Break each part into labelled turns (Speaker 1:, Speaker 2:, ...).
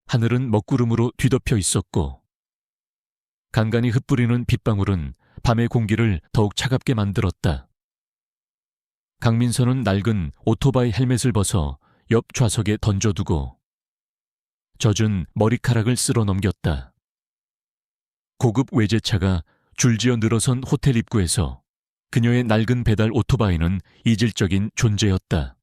Speaker 1: 하늘은 먹구름으로 뒤덮여 있었고 간간히 흩뿌리는 빗방울은 밤의 공기를 더욱 차갑게 만들었다. 강민서는 낡은 오토바이 헬멧을 벗어 옆 좌석에 던져두고 젖은 머리카락을 쓸어 넘겼다. 고급 외제차가 줄지어 늘어선 호텔 입구에서 그녀의 낡은 배달 오토바이는 이질적인 존재였다.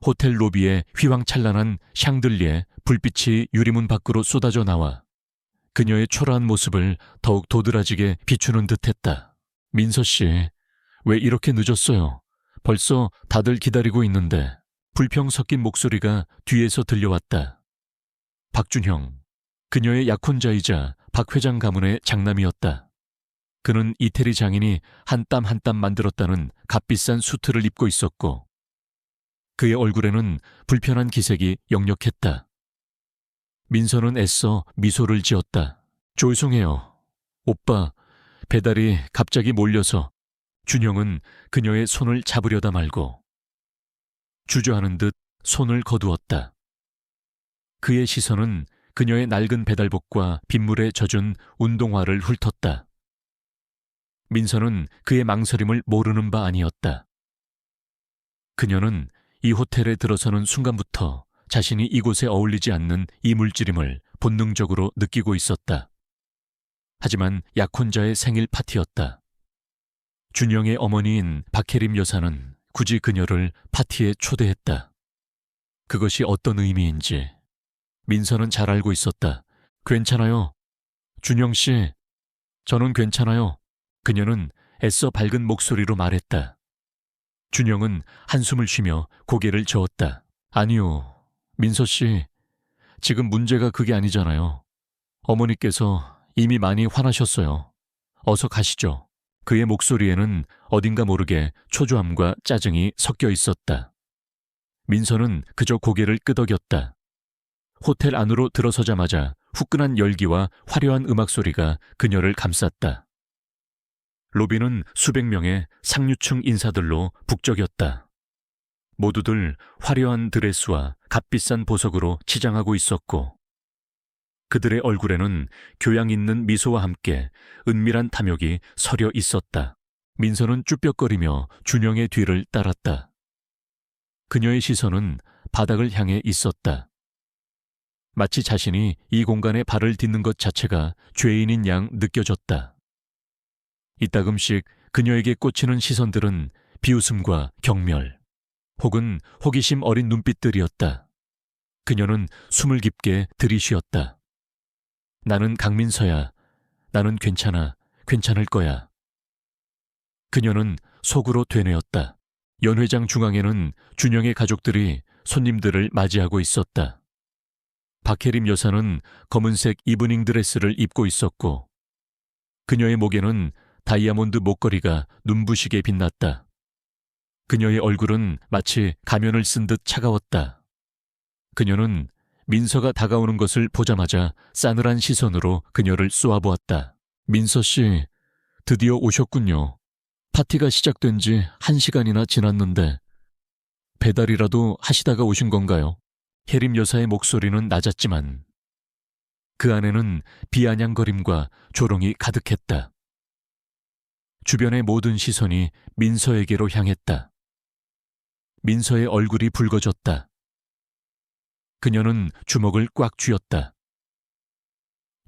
Speaker 1: 호텔 로비에 휘황찬란한 샹들리에 불빛이 유리문 밖으로 쏟아져 나와 그녀의 초라한 모습을 더욱 도드라지게 비추는 듯했다. 민서 씨, 왜 이렇게 늦었어요? 벌써 다들 기다리고 있는데. 불평 섞인 목소리가 뒤에서 들려왔다. 박준형, 그녀의 약혼자이자 박 회장 가문의 장남이었다. 그는 이태리 장인이 한 땀 한 땀 만들었다는 값비싼 수트를 입고 있었고 그의 얼굴에는 불편한 기색이 역력했다. 민서는 애써 미소를 지었다. 죄송해요. 오빠, 배달이 갑자기 몰려서. 준형은 그녀의 손을 잡으려다 말고 주저하는 듯 손을 거두었다. 그의 시선은 그녀의 낡은 배달복과 빗물에 젖은 운동화를 훑었다. 민서는 그의 망설임을 모르는 바 아니었다. 그녀는 이 호텔에 들어서는 순간부터 자신이 이곳에 어울리지 않는 이물질임을 본능적으로 느끼고 있었다. 하지만 약혼자의 생일 파티였다. 준영의 어머니인 박혜림 여사는 굳이 그녀를 파티에 초대했다. 그것이 어떤 의미인지 민서는 잘 알고 있었다. 괜찮아요. 준영 씨, 저는 괜찮아요. 그녀는 애써 밝은 목소리로 말했다. 준영은 한숨을 쉬며 고개를 저었다. 아니요, 민서 씨, 지금 문제가 그게 아니잖아요. 어머니께서 이미 많이 화나셨어요. 어서 가시죠. 그의 목소리에는 어딘가 모르게 초조함과 짜증이 섞여 있었다. 민서는 그저 고개를 끄덕였다. 호텔 안으로 들어서자마자 후끈한 열기와 화려한 음악 소리가 그녀를 감쌌다. 로비는 수백 명의 상류층 인사들로 북적였다. 모두들 화려한 드레스와 값비싼 보석으로 치장하고 있었고 그들의 얼굴에는 교양 있는 미소와 함께 은밀한 탐욕이 서려 있었다. 민서는 쭈뼛거리며 준영의 뒤를 따랐다. 그녀의 시선은 바닥을 향해 있었다. 마치 자신이 이 공간에 발을 딛는 것 자체가 죄인인 양 느껴졌다. 이따금씩 그녀에게 꽂히는 시선들은 비웃음과 경멸, 혹은 호기심 어린 눈빛들이었다. 그녀는 숨을 깊게 들이쉬었다. 나는 강민서야. 나는 괜찮아. 괜찮을 거야. 그녀는 속으로 되뇌었다. 연회장 중앙에는 준영의 가족들이 손님들을 맞이하고 있었다. 박혜림 여사는 검은색 이브닝 드레스를 입고 있었고 그녀의 목에는 다이아몬드 목걸이가 눈부시게 빛났다. 그녀의 얼굴은 마치 가면을 쓴 듯 차가웠다. 그녀는 민서가 다가오는 것을 보자마자 싸늘한 시선으로 그녀를 쏘아보았다. 민서 씨, 드디어 오셨군요. 파티가 시작된 지 1시간이나 지났는데 배달이라도 하시다가 오신 건가요? 혜림 여사의 목소리는 낮았지만 그 안에는 비아냥거림과 조롱이 가득했다. 주변의 모든 시선이 민서에게로 향했다. 민서의 얼굴이 붉어졌다. 그녀는 주먹을 꽉 쥐었다.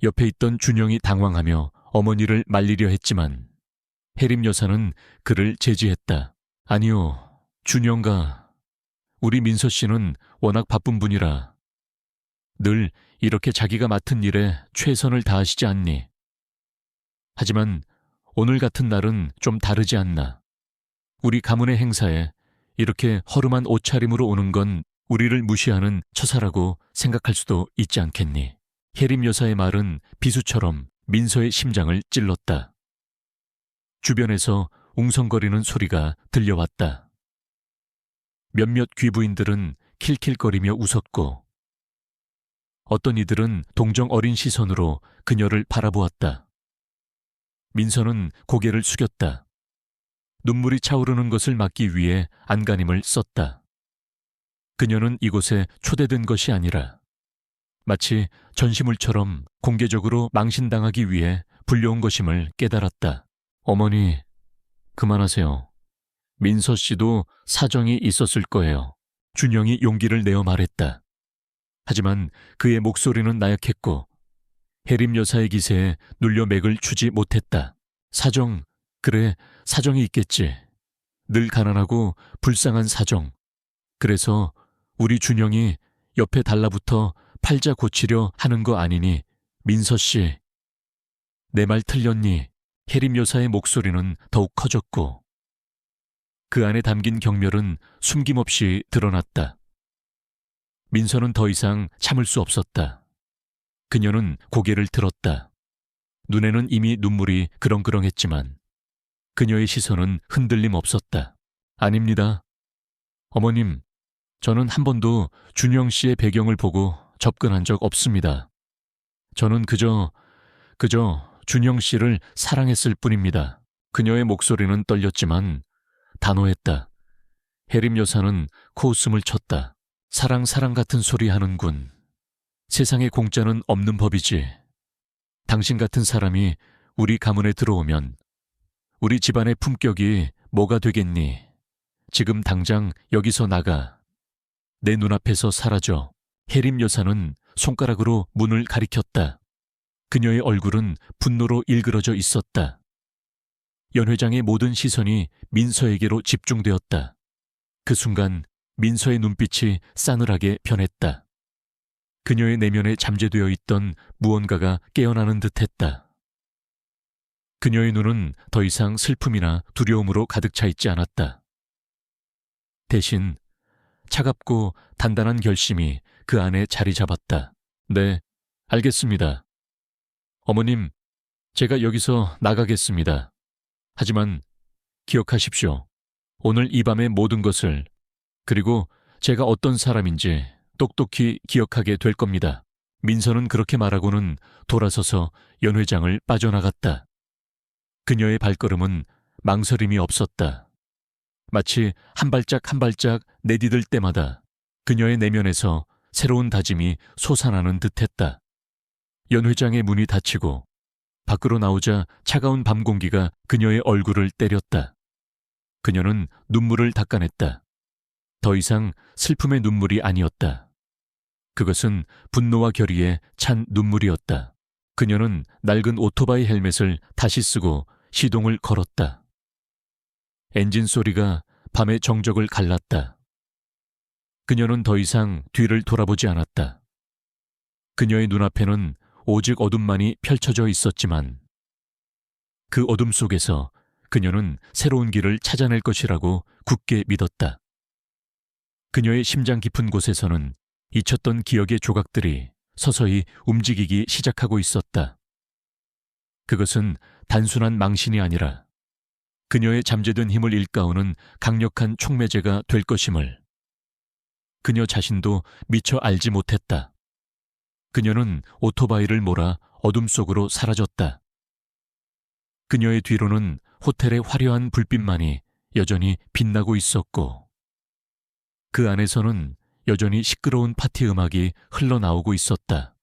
Speaker 1: 옆에 있던 준영이 당황하며 어머니를 말리려 했지만 혜림 여사는 그를 제지했다. 아니요, 준영가, 우리 민서 씨는 워낙 바쁜 분이라 늘 이렇게 자기가 맡은 일에 최선을 다하시지 않니? 하지만 오늘 같은 날은 좀 다르지 않나? 우리 가문의 행사에 이렇게 허름한 옷차림으로 오는 건 우리를 무시하는 처사라고 생각할 수도 있지 않겠니? 혜림 여사의 말은 비수처럼 민서의 심장을 찔렀다. 주변에서 웅성거리는 소리가 들려왔다. 몇몇 귀부인들은 킬킬거리며 웃었고 어떤 이들은 동정 어린 시선으로 그녀를 바라보았다. 민서는 고개를 숙였다. 눈물이 차오르는 것을 막기 위해 안간힘을 썼다. 그녀는 이곳에 초대된 것이 아니라 마치 전시물처럼 공개적으로 망신당하기 위해 불려온 것임을 깨달았다. 어머니, 그만하세요. 민서 씨도 사정이 있었을 거예요. 준영이 용기를 내어 말했다. 하지만 그의 목소리는 나약했고 혜림 여사의 기세에 눌려 맥을 추지 못했다. 그래, 사정이 있겠지. 늘 가난하고 불쌍한 사정. 그래서 우리 준영이 옆에 달라붙어 팔자 고치려 하는 거 아니니, 민서 씨. 내 말 틀렸니? 혜림 여사의 목소리는 더욱 커졌고 그 안에 담긴 경멸은 숨김없이 드러났다. 민서는 더 이상 참을 수 없었다. 그녀는 고개를 들었다. 눈에는 이미 눈물이 그렁그렁했지만 그녀의 시선은 흔들림 없었다. 아닙니다. 어머님, 저는 한 번도 준영 씨의 배경을 보고 접근한 적 없습니다. 저는 그저 준영 씨를 사랑했을 뿐입니다. 그녀의 목소리는 떨렸지만 단호했다. 혜림 여사는 코웃음을 쳤다. 사랑 같은 소리 하는군. 세상에 공짜는 없는 법이지. 당신 같은 사람이 우리 가문에 들어오면 우리 집안의 품격이 뭐가 되겠니? 지금 당장 여기서 나가. 내 눈앞에서 사라져. 혜림 여사는 손가락으로 문을 가리켰다. 그녀의 얼굴은 분노로 일그러져 있었다. 연 회장의 모든 시선이 민서에게로 집중되었다. 그 순간 민서의 눈빛이 싸늘하게 변했다. 그녀의 내면에 잠재되어 있던 무언가가 깨어나는 듯했다. 그녀의 눈은 더 이상 슬픔이나 두려움으로 가득 차 있지 않았다. 대신 차갑고 단단한 결심이 그 안에 자리 잡았다. 네, 알겠습니다. 어머님, 제가 여기서 나가겠습니다. 하지만 기억하십시오. 오늘 이 밤의 모든 것을, 그리고 제가 어떤 사람인지 똑똑히 기억하게 될 겁니다. 민서는 그렇게 말하고는 돌아서서 연 회장을 빠져나갔다. 그녀의 발걸음은 망설임이 없었다. 마치 한 발짝 한 발짝 내디딜 때마다 그녀의 내면에서 새로운 다짐이 솟아나는 듯했다. 연 회장의 문이 닫히고 밖으로 나오자 차가운 밤 공기가 그녀의 얼굴을 때렸다. 그녀는 눈물을 닦아냈다. 더 이상 슬픔의 눈물이 아니었다. 그것은 분노와 결의에 찬 눈물이었다. 그녀는 낡은 오토바이 헬멧을 다시 쓰고 시동을 걸었다. 엔진 소리가 밤의 정적을 갈랐다. 그녀는 더 이상 뒤를 돌아보지 않았다. 그녀의 눈앞에는 오직 어둠만이 펼쳐져 있었지만 그 어둠 속에서 그녀는 새로운 길을 찾아낼 것이라고 굳게 믿었다. 그녀의 심장 깊은 곳에서는 잊혔던 기억의 조각들이 서서히 움직이기 시작하고 있었다. 그것은 단순한 망신이 아니라 그녀의 잠재된 힘을 일깨우는 강력한 촉매제가 될 것임을 그녀 자신도 미처 알지 못했다. 그녀는 오토바이를 몰아 어둠 속으로 사라졌다. 그녀의 뒤로는 호텔의 화려한 불빛만이 여전히 빛나고 있었고 그 안에서는 여전히 시끄러운 파티 음악이 흘러나오고 있었다.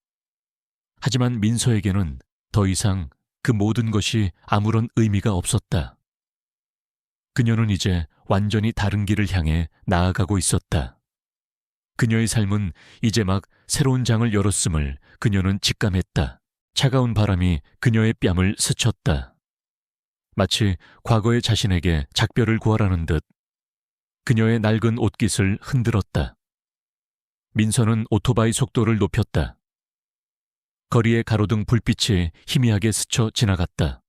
Speaker 1: 하지만 민서에게는 더 이상 그 모든 것이 아무런 의미가 없었다. 그녀는 이제 완전히 다른 길을 향해 나아가고 있었다. 그녀의 삶은 이제 막 새로운 장을 열었음을 그녀는 직감했다. 차가운 바람이 그녀의 뺨을 스쳤다. 마치 과거의 자신에게 작별을 구하라는 듯 그녀의 낡은 옷깃을 흔들었다. 민서는 오토바이 속도를 높였다. 거리의 가로등 불빛이 희미하게 스쳐 지나갔다.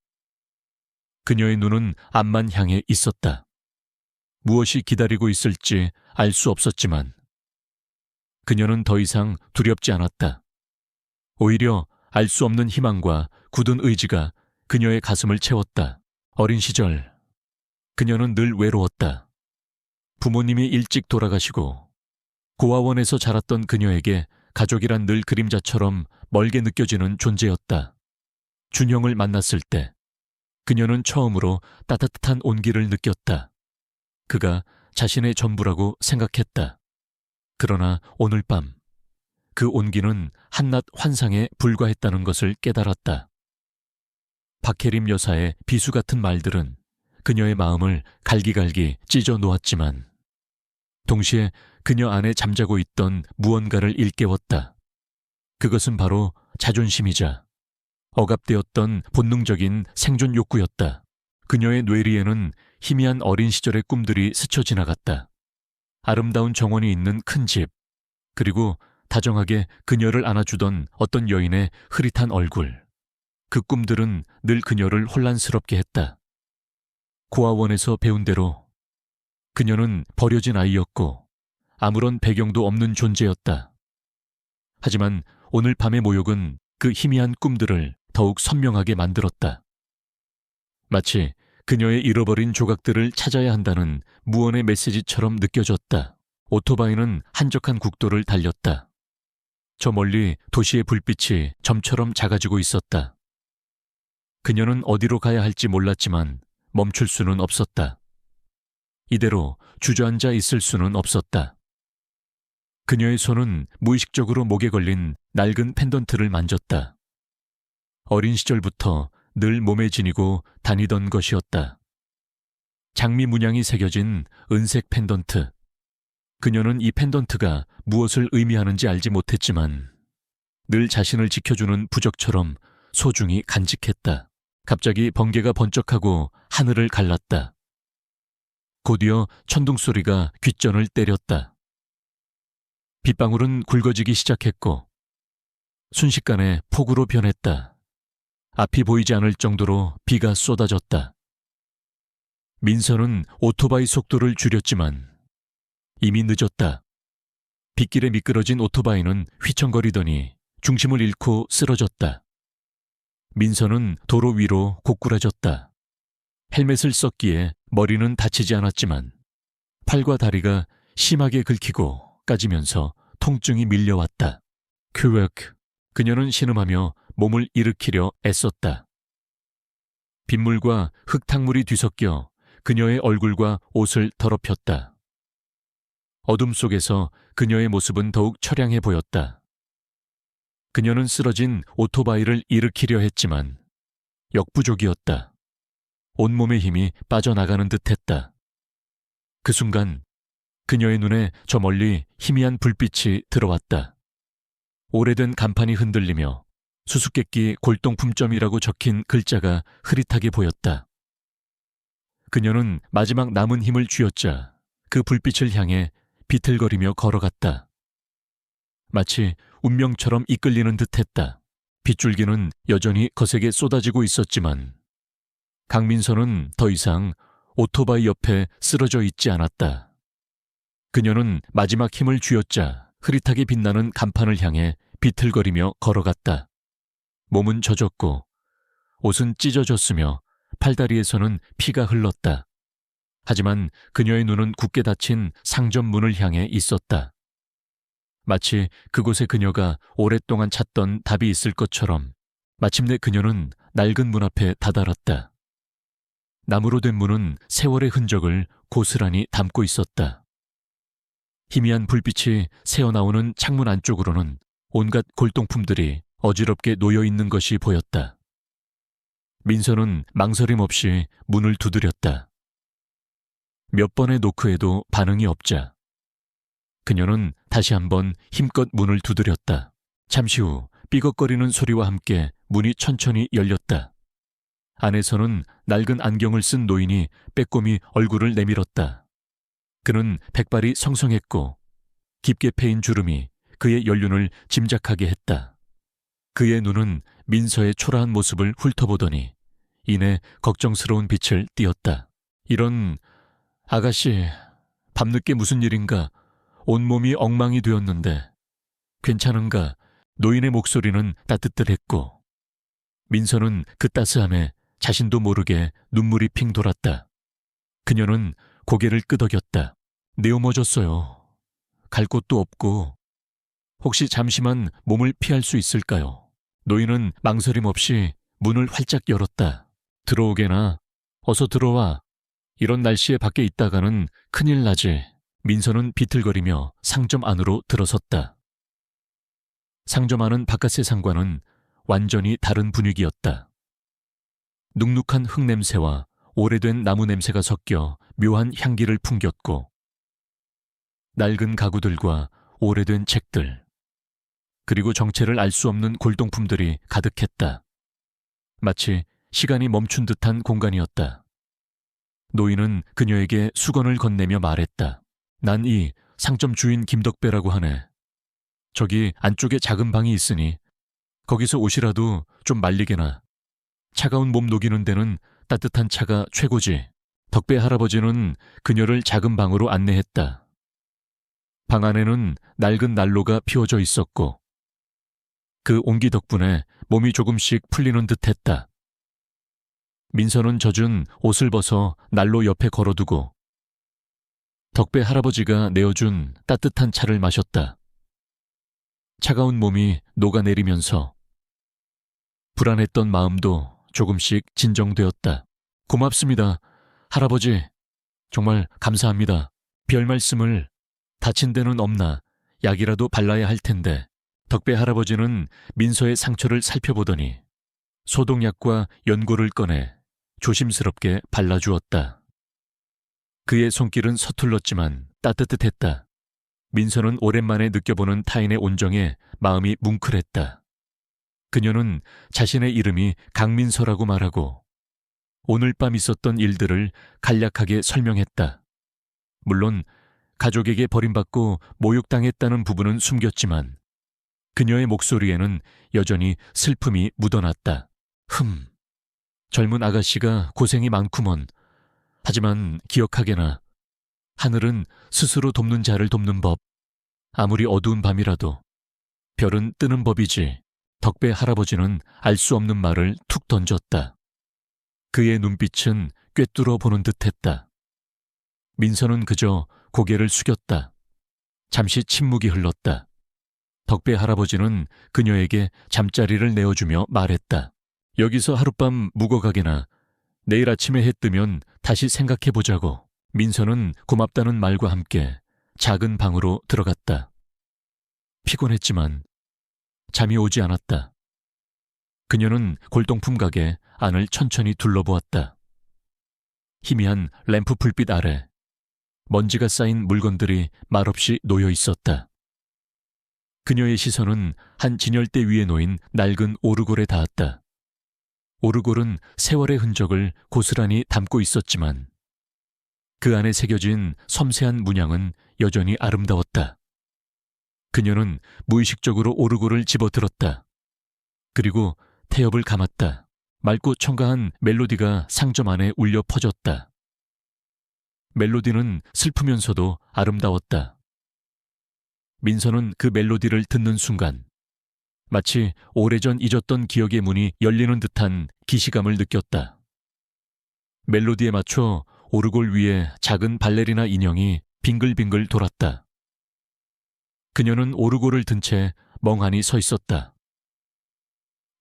Speaker 1: 그녀의 눈은 앞만 향해 있었다. 무엇이 기다리고 있을지 알 수 없었지만 그녀는 더 이상 두렵지 않았다. 오히려 알 수 없는 희망과 굳은 의지가 그녀의 가슴을 채웠다. 어린 시절 그녀는 늘 외로웠다. 부모님이 일찍 돌아가시고 고아원에서 자랐던 그녀에게 가족이란 늘 그림자처럼 멀게 느껴지는 존재였다. 준영을 만났을 때 그녀는 처음으로 따뜻한 온기를 느꼈다. 그가 자신의 전부라고 생각했다. 그러나 오늘 밤 그 온기는 한낱 환상에 불과했다는 것을 깨달았다. 박혜림 여사의 비수 같은 말들은 그녀의 마음을 갈기갈기 찢어 놓았지만 동시에 그녀 안에 잠자고 있던 무언가를 일깨웠다. 그것은 바로 자존심이자 억압되었던 본능적인 생존 욕구였다. 그녀의 뇌리에는 희미한 어린 시절의 꿈들이 스쳐 지나갔다. 아름다운 정원이 있는 큰 집, 그리고 다정하게 그녀를 안아주던 어떤 여인의 흐릿한 얼굴. 그 꿈들은 늘 그녀를 혼란스럽게 했다. 고아원에서 배운 대로 그녀는 버려진 아이였고 아무런 배경도 없는 존재였다. 하지만 오늘 밤의 모욕은 그 희미한 꿈들을 더욱 선명하게 만들었다. 마치 그녀의 잃어버린 조각들을 찾아야 한다는 무언의 메시지처럼 느껴졌다. 오토바이는 한적한 국도를 달렸다. 저 멀리 도시의 불빛이 점처럼 작아지고 있었다. 그녀는 어디로 가야 할지 몰랐지만 멈출 수는 없었다. 이대로 주저앉아 있을 수는 없었다. 그녀의 손은 무의식적으로 목에 걸린 낡은 펜던트를 만졌다. 어린 시절부터 늘 몸에 지니고 다니던 것이었다. 장미 문양이 새겨진 은색 펜던트. 그녀는 이 펜던트가 무엇을 의미하는지 알지 못했지만 늘 자신을 지켜주는 부적처럼 소중히 간직했다. 갑자기 번개가 번쩍하고 하늘을 갈랐다. 곧이어 천둥 소리가 귓전을 때렸다. 빗방울은 굵어지기 시작했고 순식간에 폭우로 변했다. 앞이 보이지 않을 정도로 비가 쏟아졌다. 민서는 오토바이 속도를 줄였지만 이미 늦었다. 빗길에 미끄러진 오토바이는 휘청거리더니 중심을 잃고 쓰러졌다. 민서는 도로 위로 고꾸라졌다. 헬멧을 썼기에 머리는 다치지 않았지만 팔과 다리가 심하게 긁히고 까지면서 통증이 밀려왔다. 큐엑. 그녀는 신음하며 몸을 일으키려 애썼다. 빗물과 흙탕물이 뒤섞여 그녀의 얼굴과 옷을 더럽혔다. 어둠 속에서 그녀의 모습은 더욱 처량해 보였다. 그녀는 쓰러진 오토바이를 일으키려 했지만 역부족이었다. 온몸의 힘이 빠져나가는 듯했다. 그 순간 그녀의 눈에 저 멀리 희미한 불빛이 들어왔다. 오래된 간판이 흔들리며 수수께끼 골동품점이라고 적힌 글자가 흐릿하게 보였다. 그녀는 마지막 남은 힘을 쥐어짜 그 불빛을 향해 비틀거리며 걸어갔다. 마치 운명처럼 이끌리는 듯했다. 빗줄기는 여전히 거세게 쏟아지고 있었지만 강민서는 더 이상 오토바이 옆에 쓰러져 있지 않았다. 그녀는 마지막 힘을 쥐어짜 흐릿하게 빛나는 간판을 향해 비틀거리며 걸어갔다. 몸은 젖었고 옷은 찢어졌으며 팔다리에서는 피가 흘렀다. 하지만 그녀의 눈은 굳게 닫힌 상점 문을 향해 있었다. 마치 그곳에 그녀가 오랫동안 찾던 답이 있을 것처럼 마침내 그녀는 낡은 문 앞에 다다랐다. 나무로 된 문은 세월의 흔적을 고스란히 담고 있었다. 희미한 불빛이 새어나오는 창문 안쪽으로는 온갖 골동품들이 어지럽게 놓여있는 것이 보였다. 민서는 망설임 없이 문을 두드렸다. 몇 번의 노크에도 반응이 없자 그녀는 다시 한번 힘껏 문을 두드렸다. 잠시 후 삐걱거리는 소리와 함께 문이 천천히 열렸다. 안에서는 낡은 안경을 쓴 노인이 빼꼼히 얼굴을 내밀었다. 그는 백발이 성성했고 깊게 패인 주름이 그의 연륜을 짐작하게 했다. 그의 눈은 민서의 초라한 모습을 훑어보더니 이내 걱정스러운 빛을 띠었다. 이런, 아가씨, 밤늦게 무슨 일인가? 온몸이 엉망이 되었는데 괜찮은가? 노인의 목소리는 따뜻했고 민서는 그 따스함에 자신도 모르게 눈물이 핑 돌았다. 그녀는 고개를 끄덕였다. 내어머졌어요. 갈 곳도 없고 혹시 잠시만 몸을 피할 수 있을까요? 노인은 망설임 없이 문을 활짝 열었다. 들어오게나. 어서 들어와. 이런 날씨에 밖에 있다가는 큰일 나지. 민서는 비틀거리며 상점 안으로 들어섰다. 상점하는 바깥 세상과는 완전히 다른 분위기였다. 눅눅한 흙 냄새와 오래된 나무 냄새가 섞여 묘한 향기를 풍겼고, 낡은 가구들과 오래된 책들, 그리고 정체를 알 수 없는 골동품들이 가득했다. 마치 시간이 멈춘 듯한 공간이었다. 노인은 그녀에게 수건을 건네며 말했다. 난 이 상점 주인 김덕배라고 하네. 저기 안쪽에 작은 방이 있으니 거기서 옷이라도 좀 말리게나. 차가운 몸 녹이는 데는 따뜻한 차가 최고지. 덕배 할아버지는 그녀를 작은 방으로 안내했다. 방 안에는 낡은 난로가 피워져 있었고, 그 온기 덕분에 몸이 조금씩 풀리는 듯했다. 민서는 젖은 옷을 벗어 난로 옆에 걸어두고 덕배 할아버지가 내어준 따뜻한 차를 마셨다. 차가운 몸이 녹아내리면서 불안했던 마음도 조금씩 진정되었다. 고맙습니다. 할아버지, 정말 감사합니다. 별 말씀을. 다친 데는 없나 약이라도 발라야 할 텐데. 덕배 할아버지는 민서의 상처를 살펴보더니 소독약과 연고를 꺼내 조심스럽게 발라주었다. 그의 손길은 서툴렀지만 따뜻했다. 민서는 오랜만에 느껴보는 타인의 온정에 마음이 뭉클했다. 그녀는 자신의 이름이 강민서라고 말하고 오늘 밤 있었던 일들을 간략하게 설명했다. 물론 가족에게 버림받고 모욕당했다는 부분은 숨겼지만 그녀의 목소리에는 여전히 슬픔이 묻어났다. 젊은 아가씨가 고생이 많구먼. 하지만 기억하게나 하늘은 스스로 돕는 자를 돕는 법. 아무리 어두운 밤이라도 별은 뜨는 법이지. 덕배 할아버지는 알 수 없는 말을 툭 던졌다. 그의 눈빛은 꿰뚫어 보는 듯했다. 민서는 그저 고개를 숙였다. 잠시 침묵이 흘렀다. 덕배 할아버지는 그녀에게 잠자리를 내어주며 말했다. 여기서 하룻밤 묵어가게나. 내일 아침에 해 뜨면 다시 생각해보자고. 민서는 고맙다는 말과 함께 작은 방으로 들어갔다. 피곤했지만 잠이 오지 않았다. 그녀는 골동품 가게 안을 천천히 둘러보았다. 희미한 램프 불빛 아래 먼지가 쌓인 물건들이 말없이 놓여 있었다. 그녀의 시선은 한 진열대 위에 놓인 낡은 오르골에 닿았다. 오르골은 세월의 흔적을 고스란히 담고 있었지만 그 안에 새겨진 섬세한 문양은 여전히 아름다웠다. 그녀는 무의식적으로 오르골을 집어들었다. 그리고 태엽을 감았다. 맑고 청가한 멜로디가 상점 안에 울려 퍼졌다. 멜로디는 슬프면서도 아름다웠다. 민서는 그 멜로디를 듣는 순간 마치 오래전 잊었던 기억의 문이 열리는 듯한 기시감을 느꼈다. 멜로디에 맞춰 오르골 위에 작은 발레리나 인형이 빙글빙글 돌았다. 그녀는 오르골을 든 채 멍하니 서 있었다.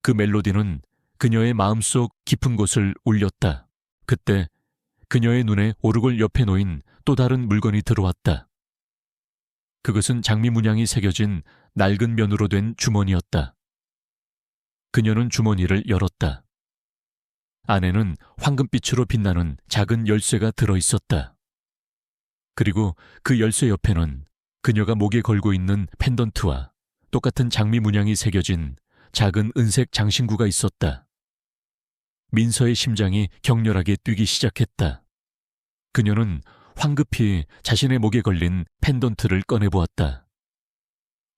Speaker 1: 그 멜로디는 그녀의 마음속 깊은 곳을 울렸다. 그때 그녀의 눈에 오르골 옆에 놓인 또 다른 물건이 들어왔다. 그것은 장미 문양이 새겨진 낡은 면으로 된 주머니였다. 그녀는 주머니를 열었다. 안에는 황금빛으로 빛나는 작은 열쇠가 들어있었다. 그리고 그 열쇠 옆에는 그녀가 목에 걸고 있는 펜던트와 똑같은 장미 문양이 새겨진 작은 은색 장신구가 있었다. 민서의 심장이 격렬하게 뛰기 시작했다. 그녀는 황급히 자신의 목에 걸린 펜던트를 꺼내보았다.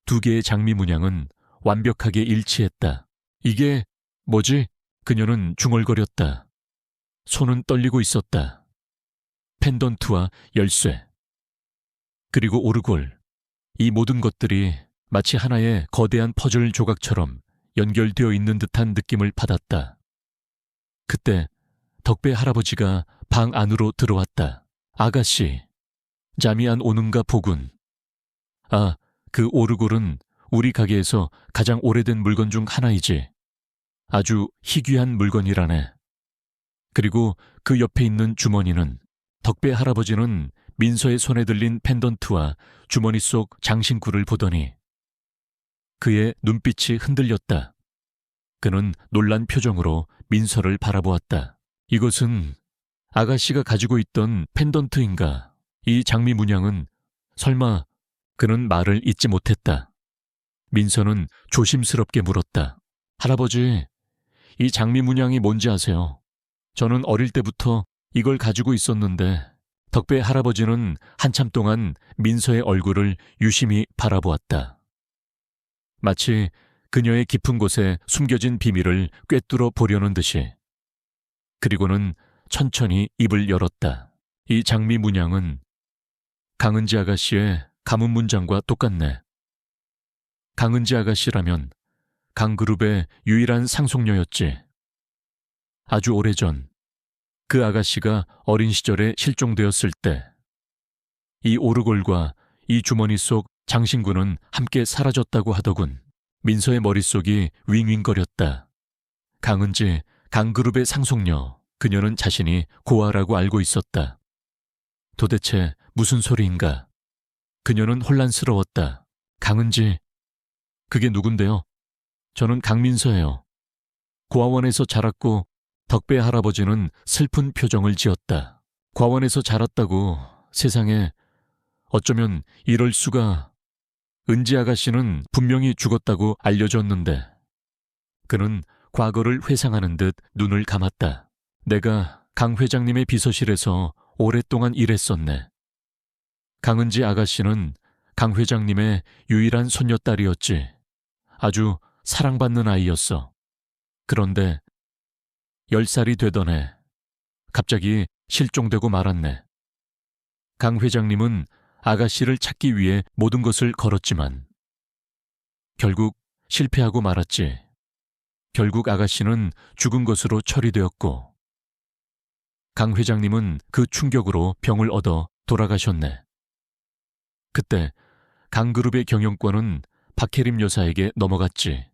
Speaker 1: 두 개의 장미 문양은 완벽하게 일치했다. 이게 뭐지? 그녀는 중얼거렸다. 손은 떨리고 있었다. 펜던트와 열쇠, 그리고 오르골, 이 모든 것들이 마치 하나의 거대한 퍼즐 조각처럼 연결되어 있는 듯한 느낌을 받았다. 그때 덕배 할아버지가 방 안으로 들어왔다. 아가씨, 잠이 안 오는가 보군. 아, 그 오르골은 우리 가게에서 가장 오래된 물건 중 하나이지. 아주 희귀한 물건이라네. 그리고 그 옆에 있는 주머니는 덕배 할아버지는 민서의 손에 들린 펜던트와 주머니 속 장신구를 보더니 그의 눈빛이 흔들렸다. 그는 놀란 표정으로 민서를 바라보았다. 이것은 아가씨가 가지고 있던 펜던트인가? 이 장미 문양은 설마... 그는 말을 잇지 못했다. 민서는 조심스럽게 물었다. 할아버지, 이 장미 문양이 뭔지 아세요? 저는 어릴 때부터 이걸 가지고 있었는데. 덕배 할아버지는 한참 동안 민서의 얼굴을 유심히 바라보았다. 마치 그녀의 깊은 곳에 숨겨진 비밀을 꿰뚫어 보려는 듯이. 그리고는 천천히 입을 열었다. 이 장미 문양은 강은지 아가씨의 가문 문장과 똑같네. 강은지 아가씨라면 강그룹의 유일한 상속녀였지. 아주 오래전 그 아가씨가 어린 시절에 실종되었을 때 이 오르골과 이 주머니 속 장신구는 함께 사라졌다고 하더군. 민서의 머릿속이 윙윙거렸다. 강은지, 강그룹의 상속녀, 그녀는 자신이 고아라고 알고 있었다. 도대체 무슨 소리인가? 그녀는 혼란스러웠다. 강은지, 그게 누군데요? 저는 강민서예요. 고아원에서 자랐고 덕배 할아버지는 슬픈 표정을 지었다. 과원에서 자랐다고 세상에 어쩌면 이럴 수가. 은지 아가씨는 분명히 죽었다고 알려졌는데. 그는 과거를 회상하는 듯 눈을 감았다. 내가 강 회장님의 비서실에서 오랫동안 일했었네. 강은지 아가씨는 강 회장님의 유일한 손녀딸이었지. 아주 사랑받는 아이였어. 그런데 10살이 되던 해 갑자기 실종되고 말았네. 강 회장님은 아가씨를 찾기 위해 모든 것을 걸었지만 결국 실패하고 말았지. 결국 아가씨는 죽은 것으로 처리되었고 강 회장님은 그 충격으로 병을 얻어 돌아가셨네. 그때 강그룹의 경영권은 박혜림 여사에게 넘어갔지.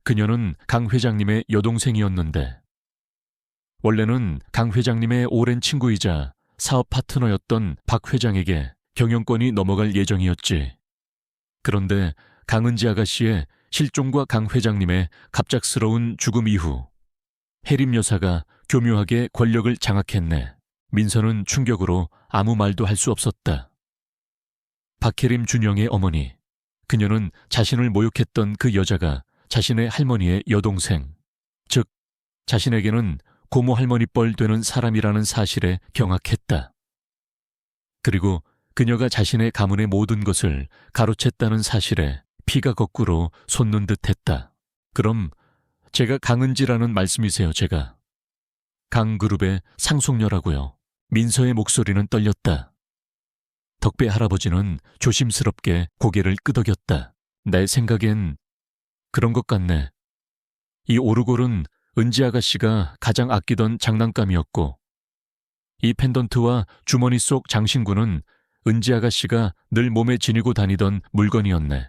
Speaker 1: 그녀는 강 회장님의 여동생이었는데 원래는 강 회장님의 오랜 친구이자 사업 파트너였던 박 회장에게 경영권이 넘어갈 예정이었지. 그런데 강은지 아가씨의 실종과 강 회장님의 갑작스러운 죽음 이후 혜림 여사가 교묘하게 권력을 장악했네. 민서는 충격으로 아무 말도 할 수 없었다. 박혜림 준영의 어머니, 그녀는 자신을 모욕했던 그 여자가 자신의 할머니의 여동생, 즉 자신에게는 고모 할머니뻘 되는 사람이라는 사실에 경악했다. 그리고 그녀가 자신의 가문의 모든 것을 가로챘다는 사실에 피가 거꾸로 솟는 듯했다. 그럼 제가 강은지라는 말씀이세요, 제가. 강그룹의 상속녀라고요. 민서의 목소리는 떨렸다. 덕배 할아버지는 조심스럽게 고개를 끄덕였다. 내 생각엔 그런 것 같네. 이 오르골은 은지 아가씨가 가장 아끼던 장난감이었고 이 펜던트와 주머니 속 장신구는 은지 아가씨가 늘 몸에 지니고 다니던 물건이었네.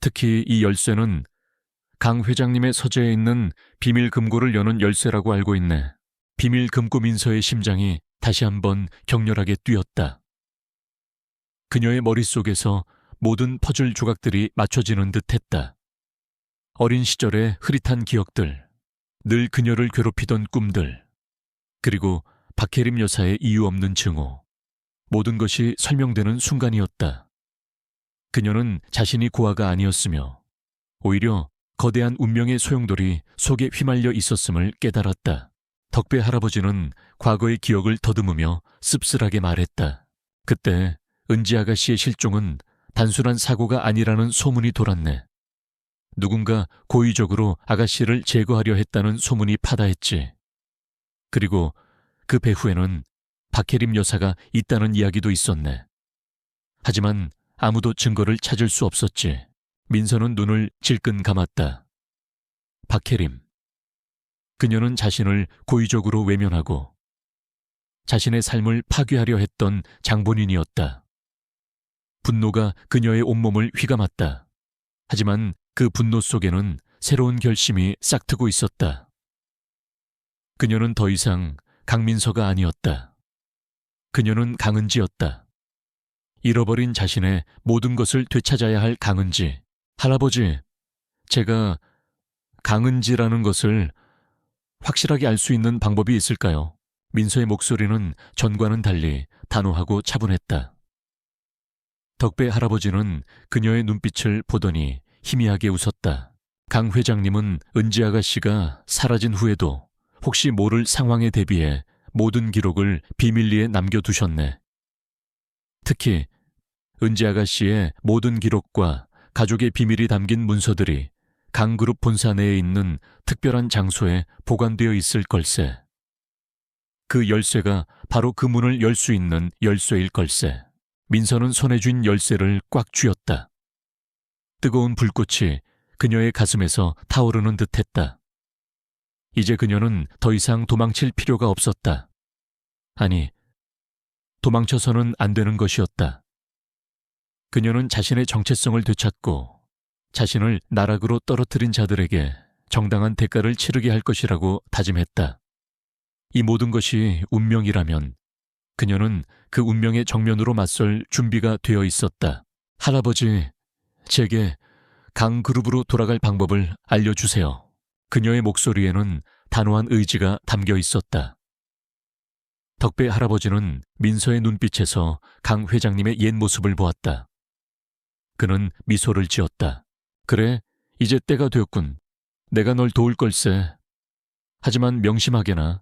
Speaker 1: 특히 이 열쇠는 강 회장님의 서재에 있는 비밀 금고를 여는 열쇠라고 알고 있네. 비밀 금고 민서의 심장이 다시 한번 격렬하게 뛰었다. 그녀의 머릿속에서 모든 퍼즐 조각들이 맞춰지는 듯했다. 어린 시절의 흐릿한 기억들, 늘 그녀를 괴롭히던 꿈들, 그리고 박혜림 여사의 이유 없는 증오. 모든 것이 설명되는 순간이었다. 그녀는 자신이 고아가 아니었으며 오히려 거대한 운명의 소용돌이 속에 휘말려 있었음을 깨달았다. 덕배 할아버지는 과거의 기억을 더듬으며 씁쓸하게 말했다. 그때 은지 아가씨의 실종은 단순한 사고가 아니라는 소문이 돌았네. 누군가 고의적으로 아가씨를 제거하려 했다는 소문이 파다했지. 그리고 그 배후에는 박혜림 여사가 있다는 이야기도 있었네. 하지만 아무도 증거를 찾을 수 없었지. 민서는 눈을 질끈 감았다. 박혜림. 그녀는 자신을 고의적으로 외면하고 자신의 삶을 파괴하려 했던 장본인이었다. 분노가 그녀의 온몸을 휘감았다. 하지만 그 분노 속에는 새로운 결심이 싹트고 있었다. 그녀는 더 이상 강민서가 아니었다. 그녀는 강은지였다. 잃어버린 자신의 모든 것을 되찾아야 할 강은지. 할아버지, 제가 강은지라는 것을 확실하게 알 수 있는 방법이 있을까요? 민서의 목소리는 전과는 달리 단호하고 차분했다. 덕배 할아버지는 그녀의 눈빛을 보더니 희미하게 웃었다. 강 회장님은 은지 아가씨가 사라진 후에도 혹시 모를 상황에 대비해 모든 기록을 비밀리에 남겨두셨네. 특히 은지 아가씨의 모든 기록과 가족의 비밀이 담긴 문서들이 강그룹 본사 내에 있는 특별한 장소에 보관되어 있을 걸세. 그 열쇠가 바로 그 문을 열 수 있는 열쇠일 걸세. 민서는 손에 쥔 열쇠를 꽉 쥐었다. 뜨거운 불꽃이 그녀의 가슴에서 타오르는 듯했다. 이제 그녀는 더 이상 도망칠 필요가 없었다. 아니, 도망쳐서는 안 되는 것이었다. 그녀는 자신의 정체성을 되찾고 자신을 나락으로 떨어뜨린 자들에게 정당한 대가를 치르게 할 것이라고 다짐했다. 이 모든 것이 운명이라면 그녀는 그 운명의 정면으로 맞설 준비가 되어 있었다. 할아버지, 제게 강그룹으로 돌아갈 방법을 알려주세요. 그녀의 목소리에는 단호한 의지가 담겨 있었다. 덕배 할아버지는 민서의 눈빛에서 강 회장님의 옛 모습을 보았다. 그는 미소를 지었다. 그래, 이제 때가 되었군. 내가 널 도울 걸세. 하지만 명심하게나,